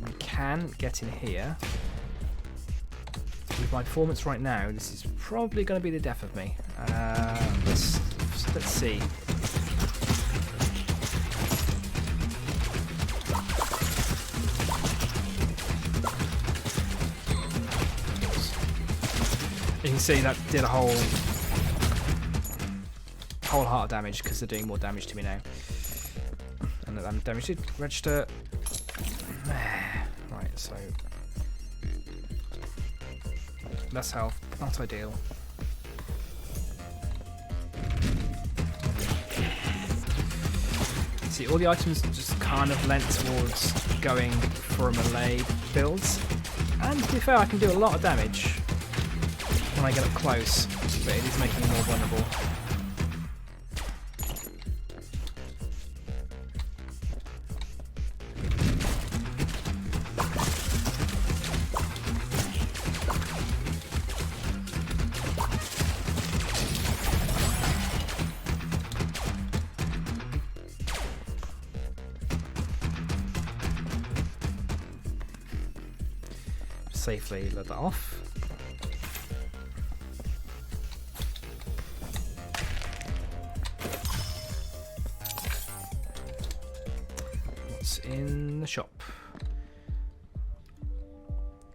We can get in here. With my performance right now, this is probably going to be the death of me. Let's see. You can see that did a whole heart of damage because they're doing more damage to me now. And that damage did register. Right, so. Less health, not ideal. See, all the items just kind of lent towards going for a melee build. And to be fair, I can do a lot of damage when I get up close, but it is making me more vulnerable. Safely let that off. What's in the shop?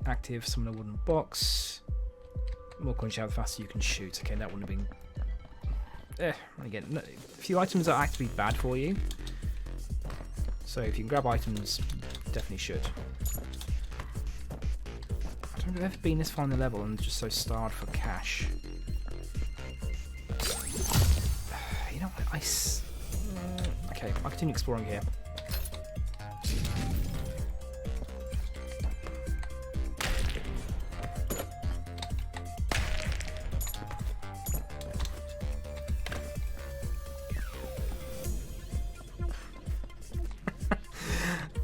Active, summon a wooden box. The more coins you have, the faster you can shoot. Okay, that wouldn't have been... again, no, a few items are actively bad for you. So if you can grab items, definitely should. I don't think I've ever been this far in the level and just so starved for cash. You know what? Okay, I'll continue exploring here.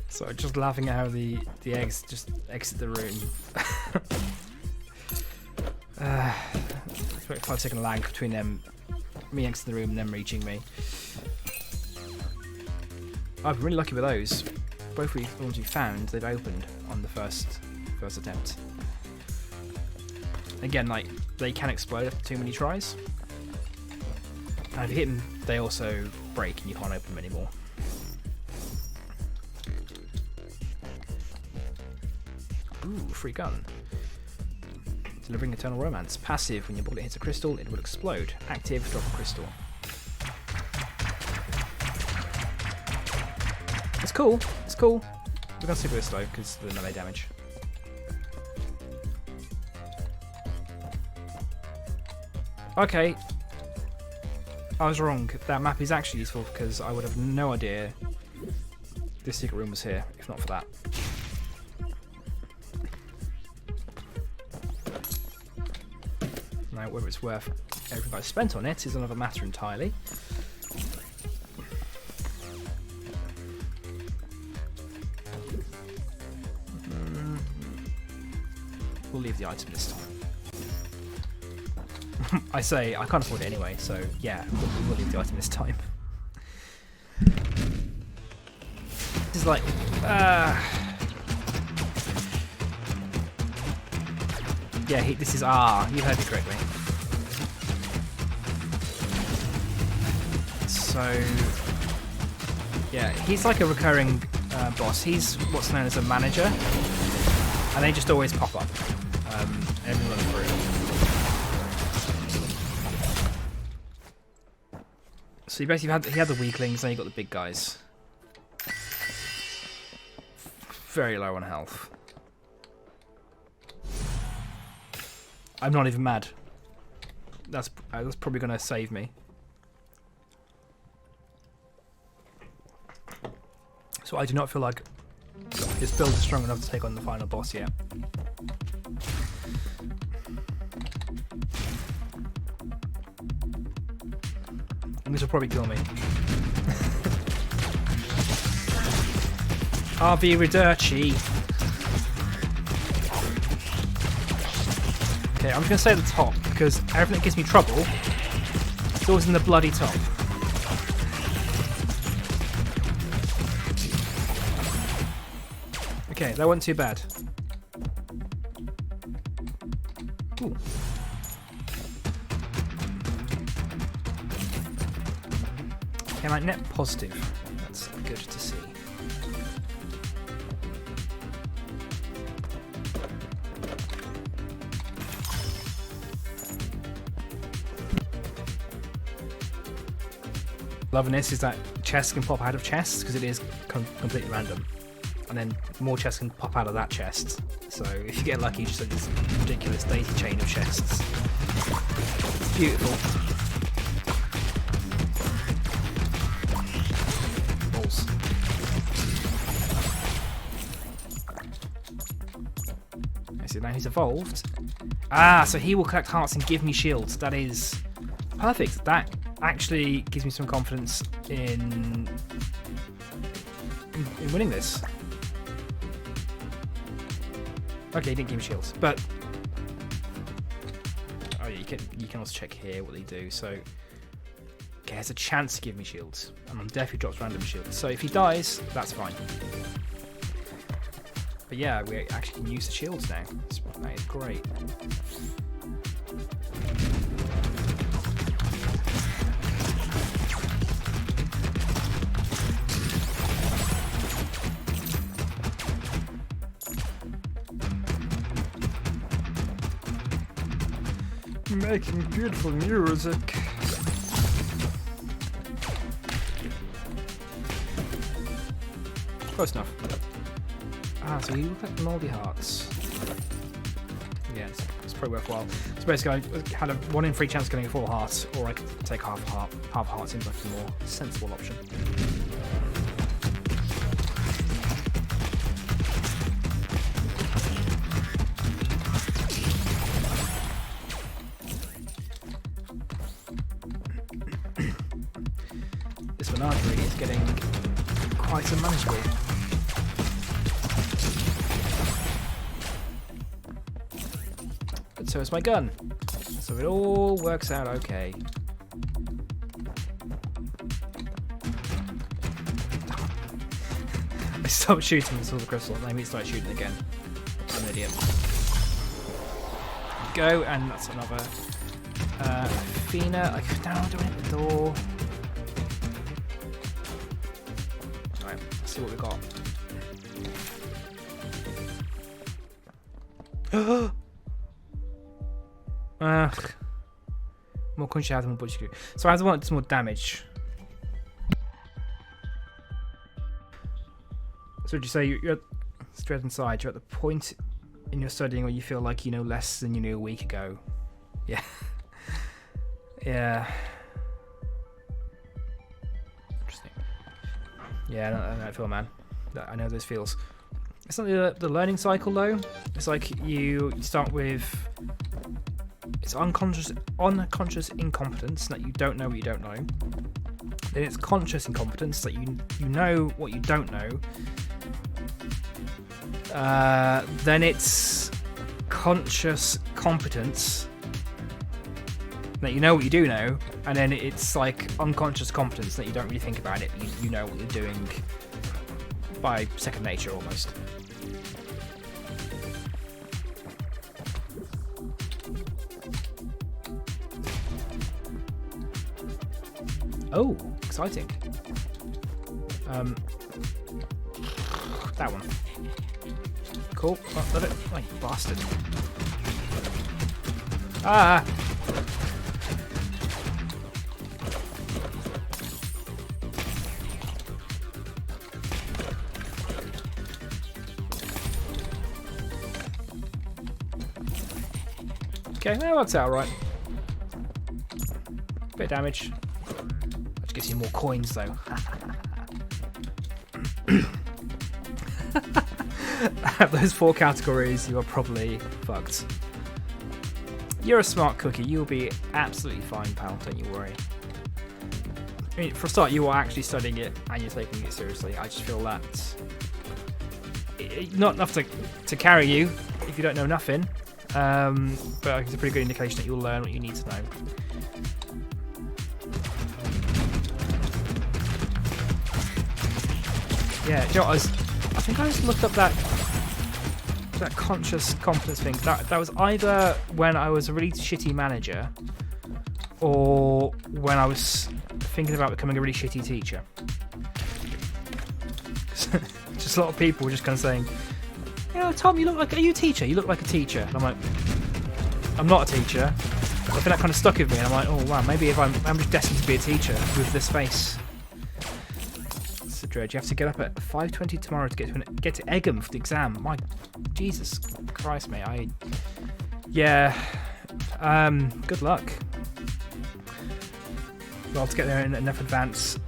So just laughing at how the eggs just exit the room. It's about 5 second lag between them, me exiting the room and them reaching me. I've been really lucky with those. Both the ones we found, they've opened on the first attempt. Again, like, they can explode after too many tries. And if you hit them, they also break and you can't open them anymore. Ooh, free gun. Delivering eternal romance. Passive, when your bullet hits a crystal, it will explode. Active, drop a crystal. It's cool. It's cool. We're gonna stick with this though, because of the melee damage. Okay. I was wrong. That map is actually useful because I would have no idea this secret room was here, if not for that. Now, whether it's worth everything I've spent on it is another matter entirely. We'll leave the item this time. I say, I can't afford it anyway, so yeah, we'll leave the item this time. This is like... yeah, this is... you heard me correctly. So... yeah, he's like a recurring boss. He's what's known as a manager, and they just always pop up. Everyone through. So you basically had the weaklings, then you got the big guys. Very low on health. I'm not even mad. That's probably going to save me. So I do not feel like this build is strong enough to take on the final boss yet. And this will probably kill me. RV Redirty. Okay, I'm just going to say the top because everything that gives me trouble is always in the bloody top. Okay, that wasn't too bad. Ooh. Okay, my net positive. That's good to see. Loving this is that chests can pop out of chests because it is completely random. And then more chests can pop out of that chest. So if you get lucky, you just have this ridiculous daisy chain of chests. It's beautiful. Balls. I see now he's evolved. So he will collect hearts and give me shields. That is perfect. That actually gives me some confidence in winning this. Okay, he didn't give me shields, but oh yeah, you can also check here what they do. So okay, there's a chance to give me shields, and on death he drops random shields. So if he dies, that's fine. But yeah, we actually can use the shields now. That is great. Making beautiful music. Close enough. So you look at moldy hearts. Yeah, it's probably worthwhile. So basically, I had a 1 in 3 chance of getting a full heart, or I could take half a heart. Half a heart seems like a more sensible option. This menagerie is getting quite unmanageable. But so is my gun. So it all works out okay. I stopped shooting and saw the crystal, and then we started shooting again. I'm an idiot. Go, and that's another Athena. No, don't hit the door. Right, let's see what we got. Ugh. More country house, more butcher screw. So I want some more damage. So would you say you're straight inside? You're at the point in your studying where you feel like you know less than you knew a week ago. Yeah. Yeah. Interesting. Yeah, I know that feel, man. I know those feels. It's not the learning cycle though. It's like you start with it's unconscious incompetence that you don't know what you don't know. Then it's conscious incompetence that you know what you don't know. Then it's conscious competence that you know what you do know, and then it's like unconscious competence that you don't really think about it. You know what you're doing by second nature almost. Oh, exciting. That one. Cool. Oh, love it. Oh, you bastard. Ah! Okay, that works out right. Bit of damage. Which gives you more coins though. Those 4 categories, you are probably fucked. You're a smart cookie. You'll be absolutely fine, pal. Don't you worry. I mean, for a start, you are actually studying it and you're taking it seriously. I just feel that not enough to carry you if you don't know nothing. But it's a pretty good indication that you'll learn what you need to know. Yeah, do you know what, I think I just looked up that conscious competence thing. That was either when I was a really shitty manager or when I was thinking about becoming a really shitty teacher. Just a lot of people were just kind of saying, you know, Tom, are you a teacher? You look like a teacher. And I'm like, I'm not a teacher. I think that kind of stuck with me, and I'm like, oh wow, maybe if I'm just destined to be a teacher with this face. It's a dread. You have to get up at 5:20 tomorrow to get to Egham for the exam. My Jesus Christ, mate. Yeah. Good luck. Well, to get there in enough advance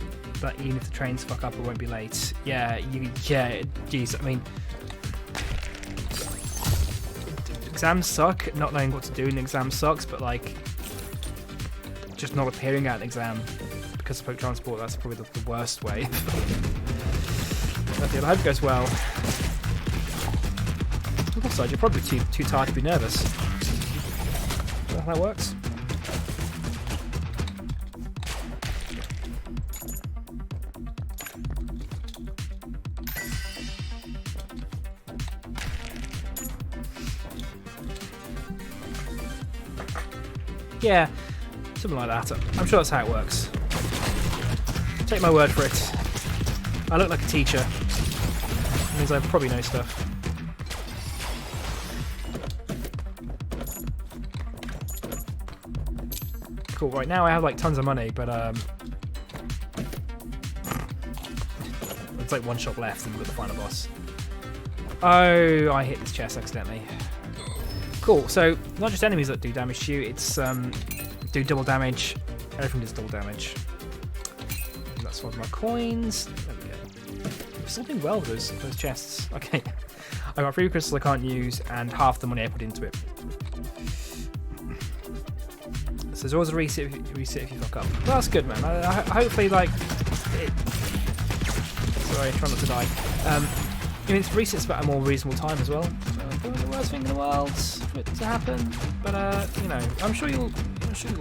that even if the trains fuck up, it won't be late. Yeah. Geez. I mean, exams suck. Not knowing what to do in an exam sucks, but like, just not appearing at an exam because of public transport, that's probably the worst way. But I hope it goes well. Also, you're probably too tired to be nervous. Is that how that works? Yeah, something like that. I'm sure that's how it works. Take my word for it. I look like a teacher. It means I probably know stuff. Cool, right now I have like tons of money, but it's like one shot left and we've got the final boss. Oh, I hit this chest accidentally. Cool, so not just enemies that do damage to you, it's do double damage. Everything does double damage. And that's one of my coins. There we go. I'm still doing well with those chests. Okay. I got 3 crystals I can't use and half the money I put into it. So there's always a reset if you fuck up. Well, that's good, man. I hopefully, like... Sorry, try not to die. I mean, it's resets at a more reasonable time as well. Probably the worst thing in the world for it to happen, but you know, I'm sure you'll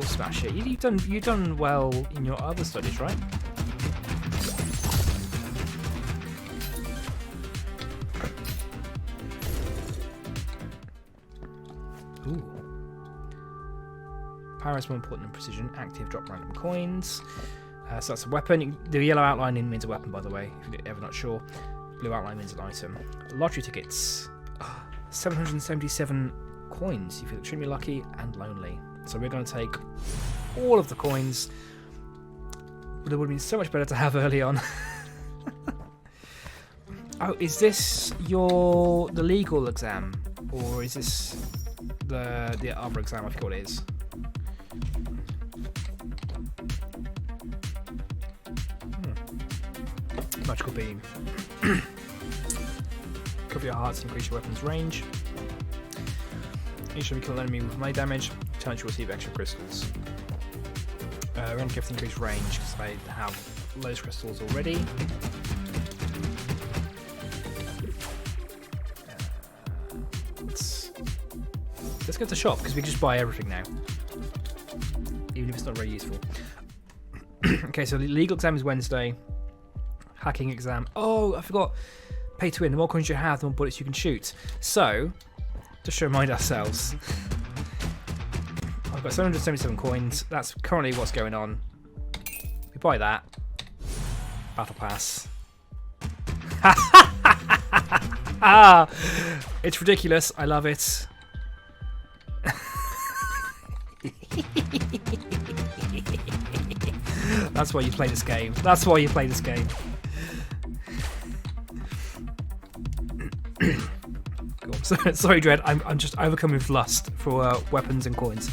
smash it. You've done well in your other studies, right? Ooh. Power is more important than precision. Active, drop random coins. So that's a weapon. The yellow outline means a weapon, by the way, if you're ever not sure. Blue outline means an item. Lottery tickets. 777 coins. You feel extremely lucky and lonely. So we're going to take all of the coins. But it would have been so much better to have early on. Oh, is this the legal exam? Or is this the other exam? I forget what it is. Magical beam. Cover your hearts and increase your weapon's range. Each time you kill an enemy with melee damage, chance you receive extra crystals. We're going to give increased range because I have loads of crystals already. Let's go to the shop because we can just buy everything now, even if it's not very useful. Okay, so the legal exam is Wednesday. Hacking exam. Oh, I forgot. Pay to win. The more coins you have, the more bullets you can shoot. So, just to remind ourselves, I've got 777 coins. That's currently what's going on. We buy that. Battle pass. Ah, it's ridiculous. I love it. That's why you play this game. That's why you play this game. Cool. Sorry, Dread. I'm just overcome with lust for weapons and coins.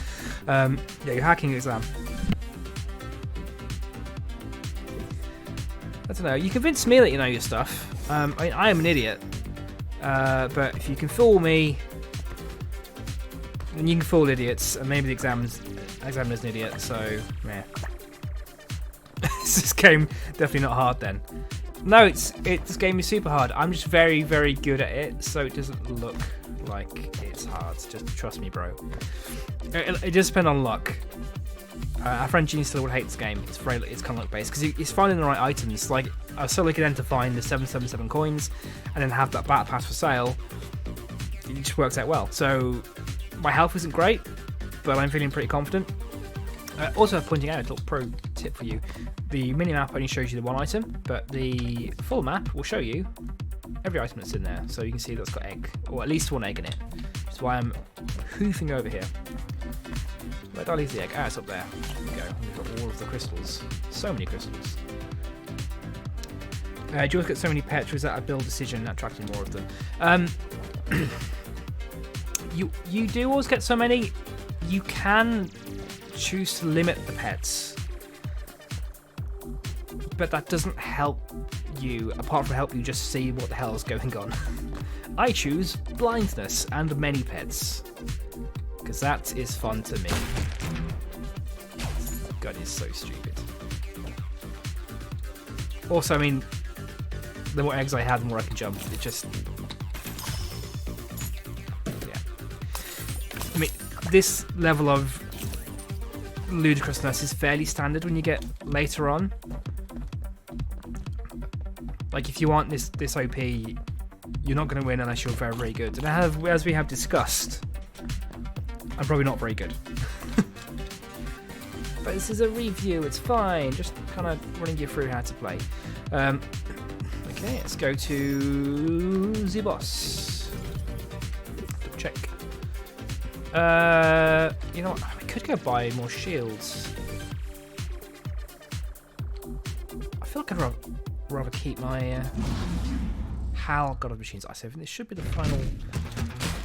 Yeah, your hacking exam. I don't know. You convinced me that you know your stuff. I mean, I am an idiot. But if you can fool me, then you can fool idiots. And maybe the examiner's an idiot. So, yeah. This game definitely not hard then. No, this game is super hard. I'm just very, very good at it, so it doesn't look like it's hard. Just trust me, bro. It does depend on luck. Our friend Gene still would hate this game. It's kind of luck based because it's finding the right items. Like I was so lucky then to find the 777 coins, and then have that battle pass for sale. It just works out well. So my health isn't great, but I'm feeling pretty confident. Also pointing out a little pro tip for you. The mini-map only shows you the one item, but the full map will show you every item that's in there. So you can see that's got egg, or at least one egg in it. Which is why I'm hoofing over here. Where did I leave the egg? Ah, it's up there. There we go. We've got all of the crystals. So many crystals. Do you always get so many pets, or is that a build decision attracting more of them? You do always get so many. You can choose to limit the pets, but that doesn't help you, apart from help you just see what the hell is going on. I choose blindness and many pets, because that is fun to me. God, it's so stupid. Also, I mean, the more eggs I have, the more I can jump. It just... yeah. I mean, this level of ludicrousness is fairly standard when you get later on. Like, if you want this OP, you're not going to win unless you're very, very good. And as we have discussed, I'm probably not very good. But this is a review, it's fine. Just kind of running you through how to play. Okay, let's go to the boss. Double check. You know what? We could go buy more shields. I feel like I'd rather keep my HAL God of Machines ice saving. This should be the final.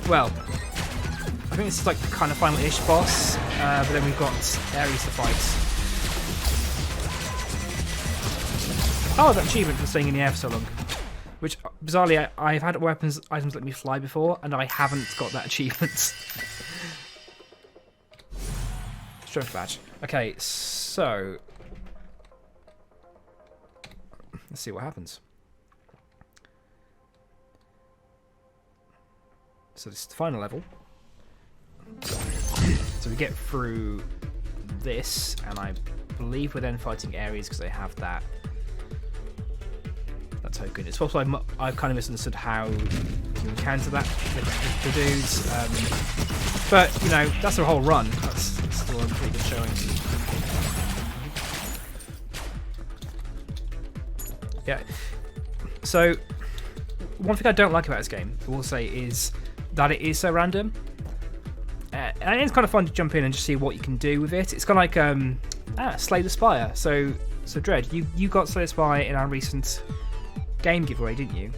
Well, I think this is like the kind of final-ish boss, but then we've got Ares to fight. Oh, that achievement for staying in the air for so long. Which, bizarrely, I've had items let me fly before, and I haven't got that achievement. Strength badge. Okay, so... let's see what happens. So this is the final level. So we get through this, and I believe we're then fighting Ares because they have that token. It's possible I've kind of misunderstood how you encounter that with the dudes. But, you know, that's the whole run. That's still a pretty good showing. Yeah. So, one thing I don't like about this game, I will say, is that it is so random. And it's kind of fun to jump in and just see what you can do with it. It's kind of like Slay the Spire. So Dread, you got Slay the Spire in our recent game giveaway, didn't you?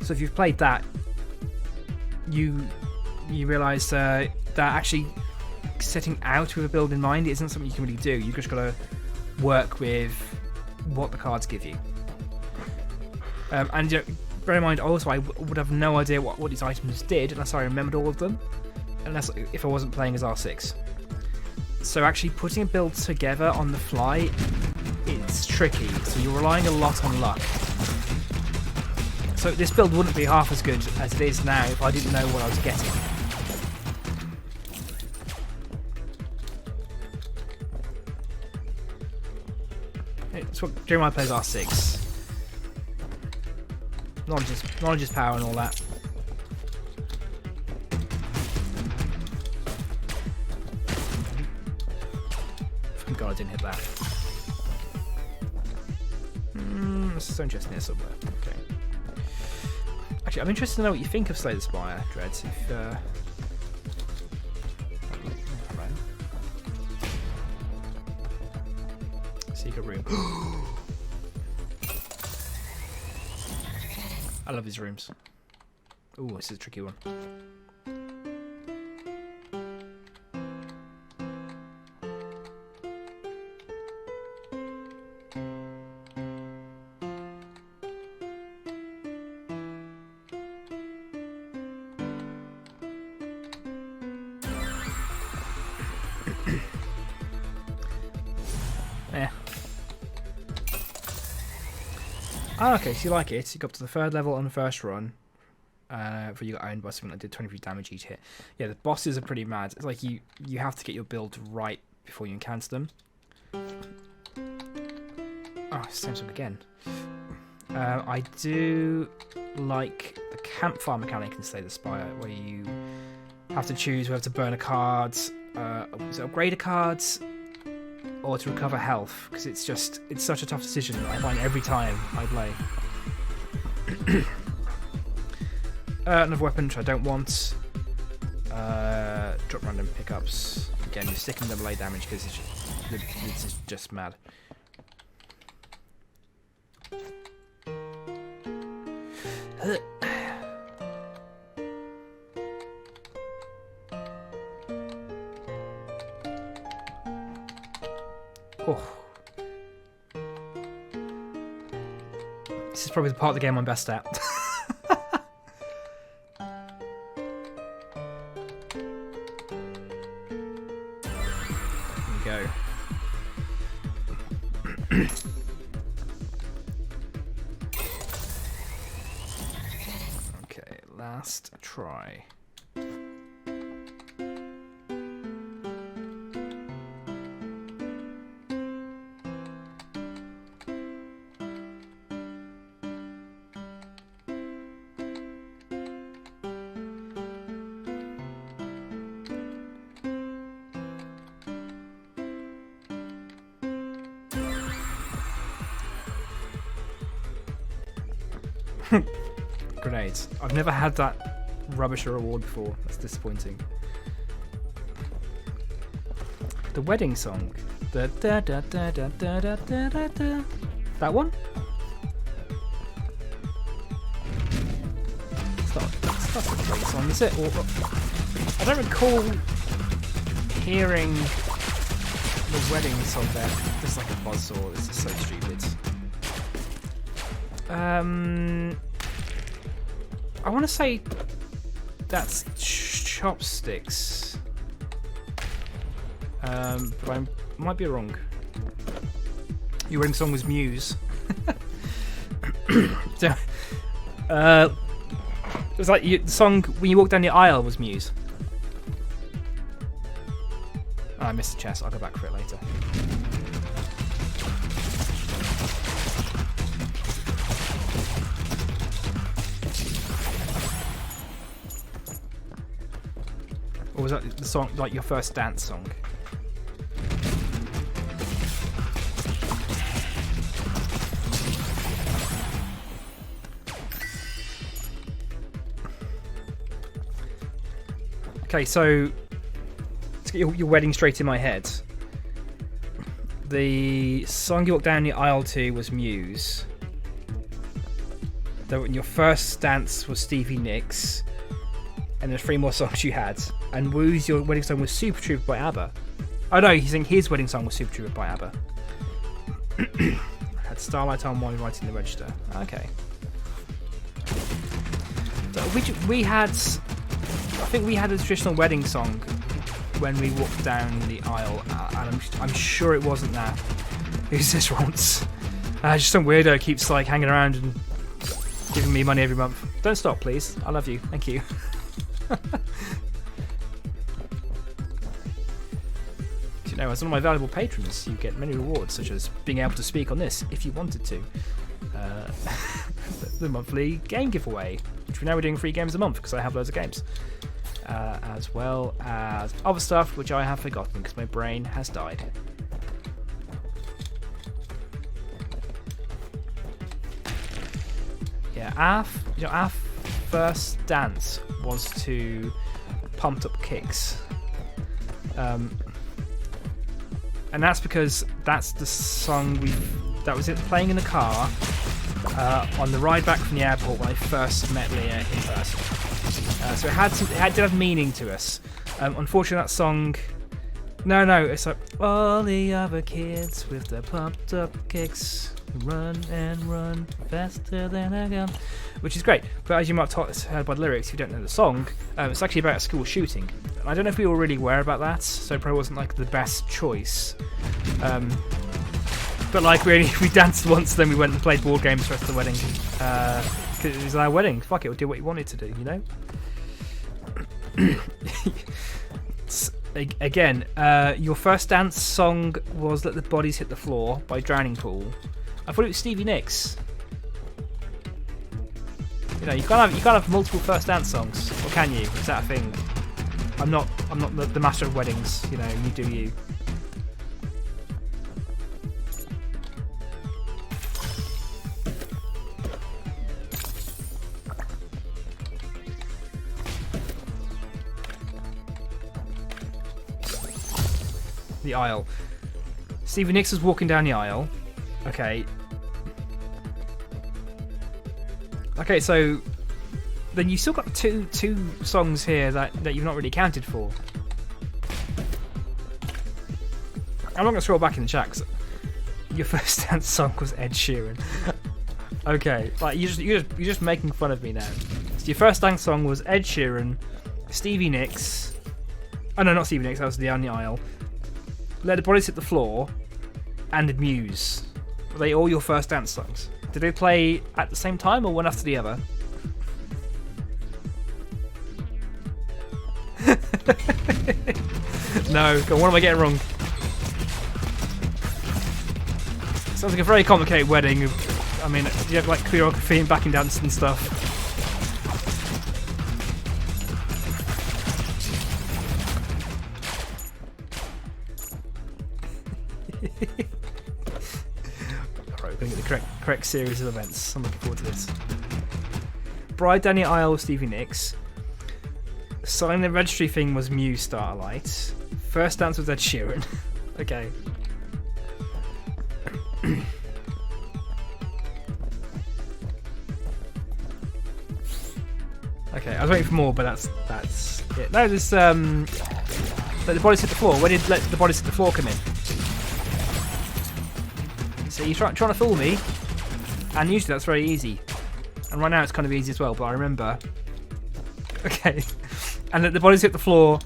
So if you've played that, you realise that actually setting out with a build in mind isn't something you can really do. You've just got to work with what the cards give you. And bear in mind, also, I would have no idea what these items did unless I remembered all of them, unless if I wasn't playing as R6. So actually putting a build together on the fly, it's tricky. So you're relying a lot on luck. So this build wouldn't be half as good as it is now if I didn't know what I was getting. It's what Jeremiah plays R6. Knowledge is power and all that. Thank God I didn't hit that. There's so interesting here somewhere. Okay. Actually, I'm interested to know what you think of Slay the Spire, Dreads. If secret room. I love these rooms. Ooh, this is a tricky one. Yeah. Oh, okay, so you like it. You got up to the 3rd level on the first run. Before you got owned by something that did 23 damage each hit. Yeah, the bosses are pretty mad. It's like you have to get your build right before you encounter them. Oh, same song again. I do like the campfire mechanic in Slay the Spire, where you have to choose whether to burn a card, upgrade a card, or to recover health, because it's such a tough decision I find every time I play. Another weapon which I don't want. Drop random pickups. Again, you're sticking double A damage because it's just mad. Oh. This is probably the part of the game I'm best at. There we go. Okay, last try. Grenades. I've never had that rubbish a reward before. That's disappointing. The wedding song. Da, da, da, da, da, da, da, da, da, da. That one? That's a great song, is it? Or, I don't recall hearing the wedding song there. Just like a buzzsaw. This is so stupid. I want to say that's Chopsticks, but I might be wrong. Your wedding song was Muse. So, it was like the song when you walk down the aisle was Muse. Oh, I missed the chest. I'll go back for it later. Or was that the song, like your first dance song? Okay, so to get your wedding straight in my head, the song you walked down the aisle to was Muse. Your first dance was Stevie Nicks, and there's 3 more songs you had. And Woo's your wedding song was Super Trooper by ABBA. Oh no, he's saying his wedding song was Super Trooper by ABBA. Had Starlight on while writing the register. Okay. So we had, I think we had a traditional wedding song when we walked down the aisle, and I'm sure it wasn't that. Who's this once? Just some weirdo keeps like hanging around and giving me money every month. Don't stop, please. I love you. Thank you. You know, as one of my valuable patrons, you get many rewards, such as being able to speak on this if you wanted to. The monthly game giveaway, which we're doing 3 games a month because I have loads of games, as well as other stuff which I have forgotten because my brain has died. Yeah, our first dance was to Pumped Up Kicks, and that's because that's the song that was it playing in the car on the ride back from the airport when I first met Leah in person. So it did have meaning to us. Unfortunately, that song. No, it's like all the other kids with their pumped up kicks. Run and run faster than a gun, which is great. But as you might have heard by the lyrics, if you don't know the song, it's actually about a school shooting. And I don't know if we were really aware about that, so it probably wasn't like the best choice. But like we danced once, then we went and played board games for the rest of the wedding. Because it was our wedding. Fuck it, we'll do what you wanted to do, you know. Again, your first dance song was "Let the Bodies Hit the Floor" by Drowning Pool. I thought it was Stevie Nicks. You know, you can't have multiple first dance songs, or can you? Is that a thing? I'm not the master of weddings. You know, you do you. The aisle. Stevie Nicks was walking down the aisle. Okay, so then you still got two songs here that you've not really accounted for. I'm not going to scroll back in the chat 'cause your first dance song was Ed Sheeran. Okay, like you're just making fun of me now. So your first dance song was Ed Sheeran, Stevie Nicks. Oh no, not Stevie Nicks. That was Down the Aisle. Let the Bodies Hit the Floor, and Muse. Were they all your first dance songs? Did they play at the same time or one after the other? No, God, what am I getting wrong? Sounds like a very complicated wedding. I mean, do you have like choreography and backing dancing and stuff? Alright, we're going to get the correct series of events. I'm looking forward to this. Bride down the aisle with Stevie Nicks. Signing the registry thing was Muse Starlight. First dance was Ed Sheeran. Okay. Okay, I was waiting for more, but that's it. No, there's Let the Bodies Hit the Floor. When did Let the Bodies Hit the Floor come in? So you're trying to fool me, and usually that's very easy. And right now it's kind of easy as well, but I remember. Okay. And Let the Bodies Hit the Floor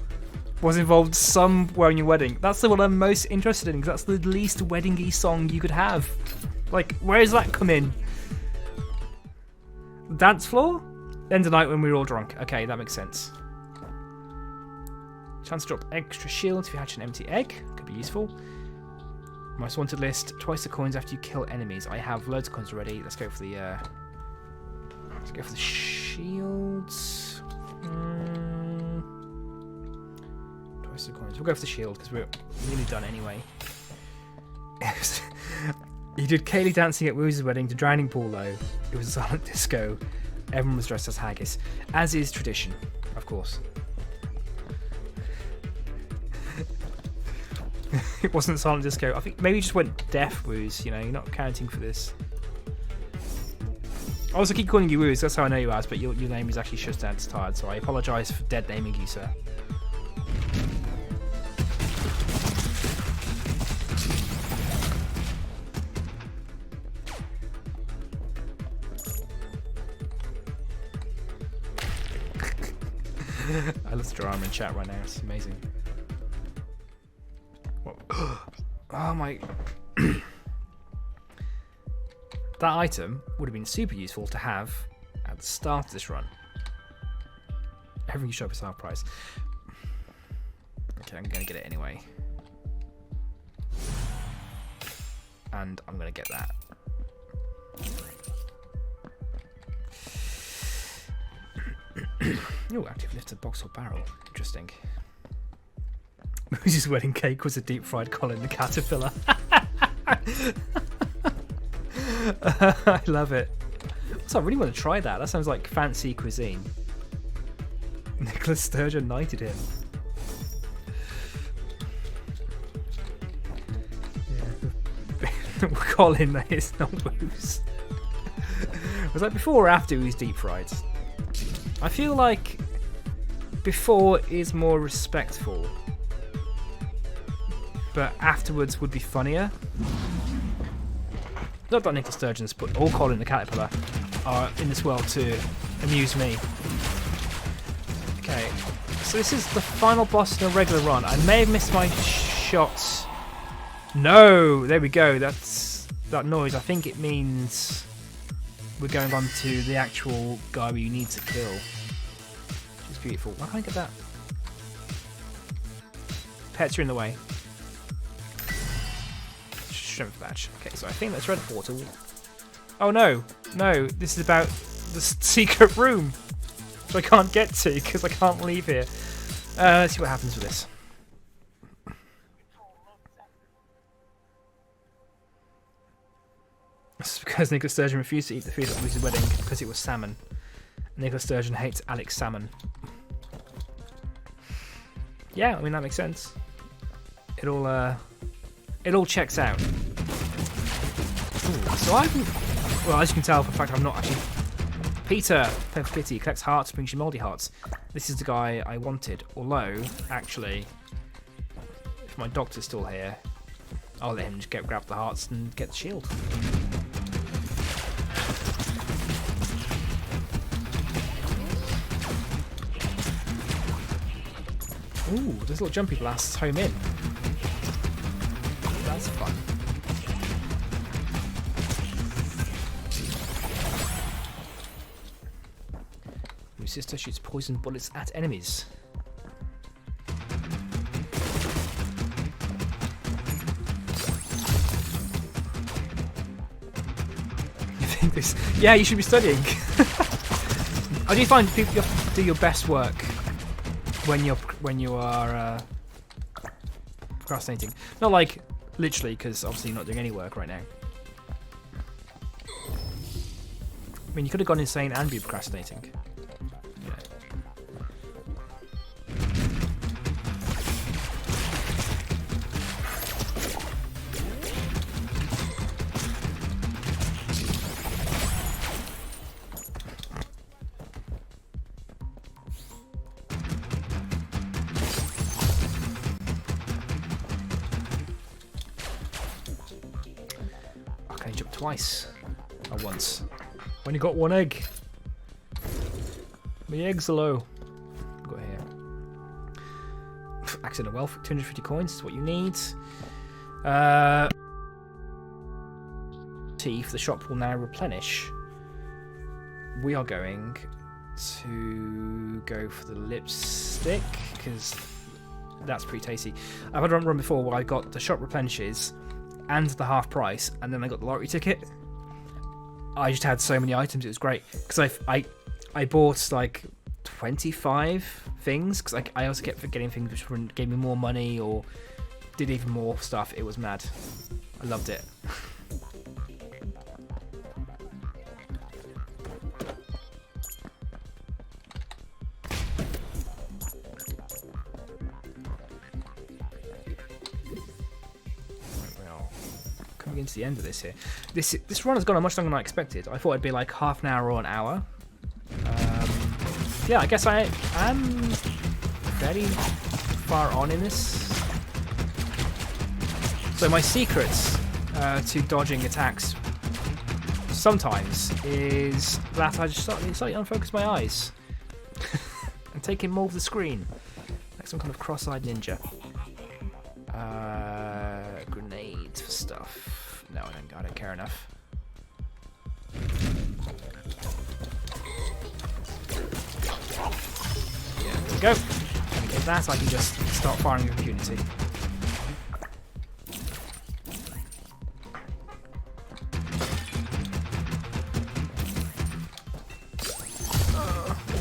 was involved somewhere in your wedding. That's the one I'm most interested in, because that's the least wedding-y song you could have. Like, where does that come in? The dance floor? End of night when we were all drunk. Okay, that makes sense. Chance to drop extra shields if you hatch an empty egg. Could be useful. Most wanted list. Twice the coins after you kill enemies. I have loads of coins already. Let's go for the shields. Twice the coins. We'll go for the shield because we're nearly done anyway. You did Kaylee dancing at Woo's wedding to Drowning Pool though. It was a silent disco. Everyone was dressed as haggis, as is tradition, of course. It wasn't silent disco. I think maybe you just went deaf, Woos. You know, you're not accounting for this. I also keep calling you Woos. That's how I know you as. But your name is actually Shustad's Tired. So I apologise for dead naming you, sir. I love the drama in chat right now. It's amazing. What? Oh my! That item would have been super useful to have at the start of this run. Everything you show up is half price. Okay, I'm gonna get it anyway, and I'm gonna get that. Oh, active lifted box or barrel. Interesting. Moose's wedding cake was a deep fried Colin the caterpillar. I love it. So I really want to try that. That sounds like fancy cuisine. Nicholas Sturgeon knighted him. Yeah. Colin, that is not Moose. Was that before or after he was deep fried? I feel like before is more respectful, but afterwards would be funnier. Not that Nicholas Sturgeon's put all Colin the Caterpillar are in this world to amuse me. Okay, so this is the final boss in a regular run. I may have missed my shots. No, there we go. That's that noise. I think it means we're going on to the actual guy we need to kill. Which is beautiful. Why can't I get that? Pets are in the way. Strength badge. Okay, so I think that's red portal. Oh no, no, this is about the secret room, which I can't get to because I can't leave here. Let's see what happens with this. This is because Nicholas Sturgeon refused to eat the food at Lucy's wedding because it was salmon. Nicholas Sturgeon hates Alex Salmon. Yeah, I mean that makes sense. It all checks out. Ooh, so well, as you can tell, for the fact I'm not actually. Peter, Pity, collects hearts, brings you mouldy hearts. This is the guy I wanted. Although, actually, if my doctor's still here, I'll let him just grab the hearts and get the shield. Ooh, there's little jumpy blasts home in. That's fun. Your sister shoots poison bullets at enemies. You think this? Yeah, you should be studying. How do you find people you have to do your best work when you are procrastinating? Not like literally, because obviously you're not doing any work right now. I mean, you could have gone insane and be procrastinating. Yeah. Okay, jump twice. Or once. When you got one egg. My eggs are low. Got here. Accident wealth, 250 coins is what you need. Teeth, the shop will now replenish. We are going to go for the lipstick because that's pretty tasty. I've had a run before where I got the shop replenishes and the half price, and then I got the lottery ticket. I just had so many items, it was great because I bought like 25 things because I also kept forgetting things which gave me more money or did even more stuff. It was mad. I loved it. getting to the end of this here. This run has gone on much longer than I expected. I thought it'd be like half an hour or an hour. Yeah, I guess I am fairly far on in this. So my secrets to dodging attacks sometimes is that I just slightly unfocus my eyes and take in more of the screen, like some kind of cross-eyed ninja. Grenade for stuff. No, I don't care enough. Yeah, there we go. And with that, I can just start firing with impunity.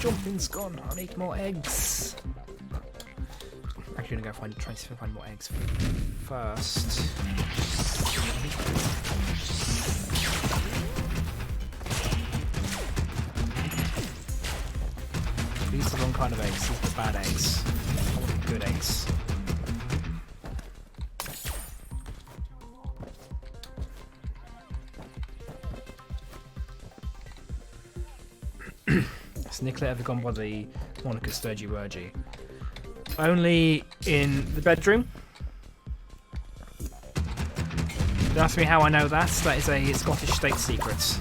Jumping's gone. I need more eggs. Actually, I'm gonna go try to find more eggs first. These are the wrong kind of eggs. These are the bad eggs. I want the good eggs. Has Nicola ever gone by the Monica Sturgy-Wurgy? Only in the bedroom. Don't ask me how I know that. That is a Scottish state secret.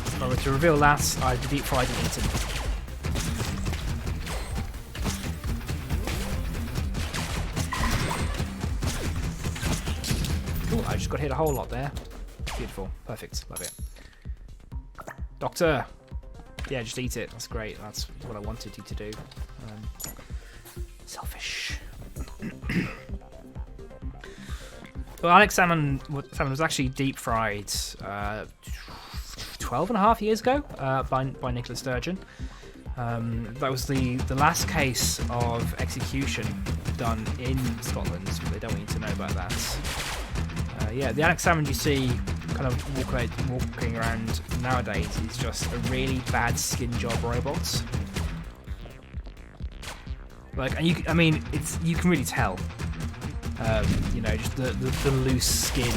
If I were to reveal that, I'd be deep fried and eaten. Cool, I just got hit a whole lot there. Beautiful, perfect, love it. Doctor! Yeah, just eat it. That's great. That's what I wanted you to do. Selfish. Well, Alex Salmon was actually deep fried 12 and a half years ago by Nicola Sturgeon. That was the last case of execution done in Scotland. They don't want you to know about that. Yeah, the Alex Salmon you see kind of walking around nowadays is just a really bad skin job robot. Like, and you can really tell. You know, just the loose skin,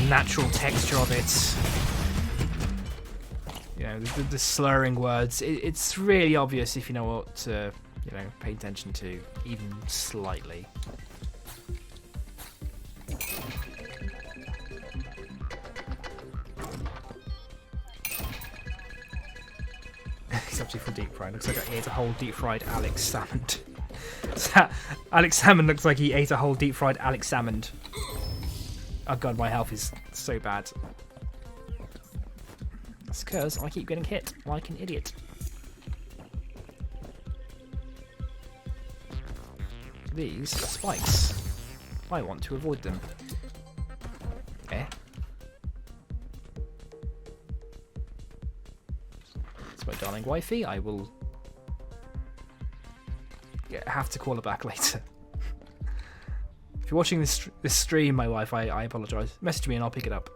natural texture of it. You know, the slurring words. It's really obvious if you know what to, pay attention to, even slightly. He's actually for deep fried. Looks like he ate a whole deep fried Alex Salmon. Alex Salmon looks like he ate a whole deep fried Alex Salmon. Oh god, my health is so bad. That's because I keep getting hit like an idiot. These are spikes. I want to avoid them. Eh? My darling wifey, I will have to call her back later. If you're watching this stream, my wife, I apologise. Message me and I'll pick it up.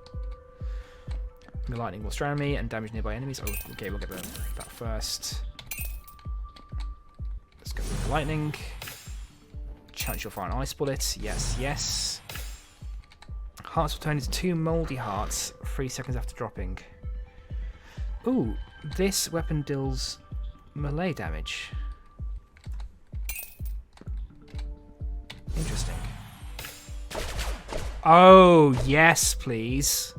The lightning will surround me and damage nearby enemies. Oh, okay, we'll get that first. Let's go with the lightning. Chance you'll fire an ice bullet. Yes, yes. Hearts will turn into 2 mouldy hearts 3 seconds after dropping. Ooh. This weapon deals melee damage. Interesting. Oh, yes, please.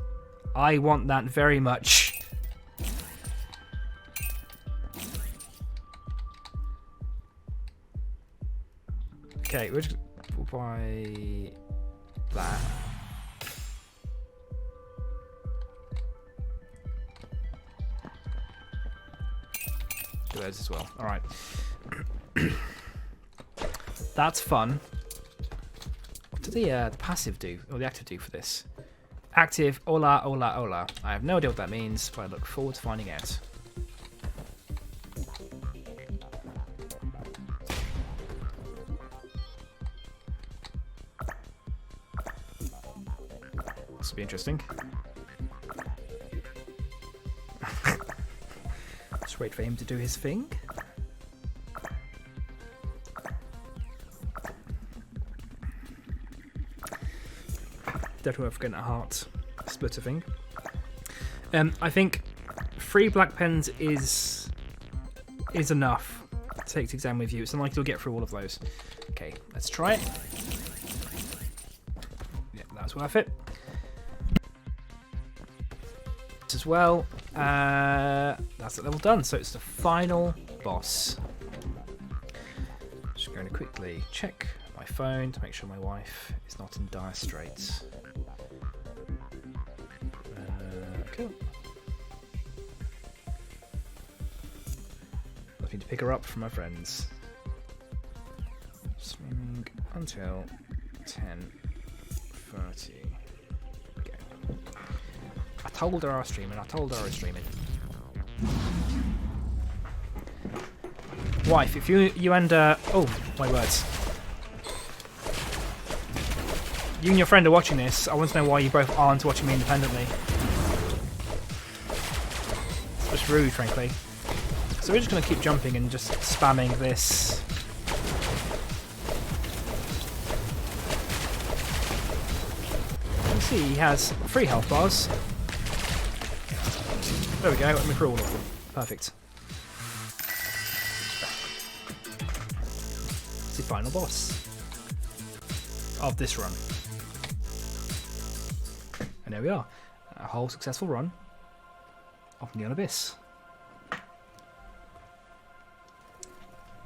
I want that very much. Okay, we'll buy that. Those as well. All right. That's fun. What did the passive do, or the active do for this? Active, hola, hola, hola. I have no idea what that means, but I look forward to finding out. This will be interesting. Just wait for him to do his thing. definitely worth getting a heart splitter thing. I think 3 black pens is enough to take to exam with you. It's unlikely you'll get through all of those. Okay, let's try it. Yeah, that's worth it. As well, that's the level done. So it's the final boss. Just going to quickly check my phone to make sure my wife is not in dire straits. Cool. Looking to pick her up from my friends. Streaming until 10:30. Okay. I told her I was streaming. Wife, if you and oh my words. You and your friend are watching this. I want to know why you both aren't watching me independently. It's just rude, frankly. So we're just going to keep jumping and just spamming this. You can see he has 3 health bars. There we go, let me through all of them. Perfect. It's the final boss of this run. And there we are. A whole successful run of Neon Abyss.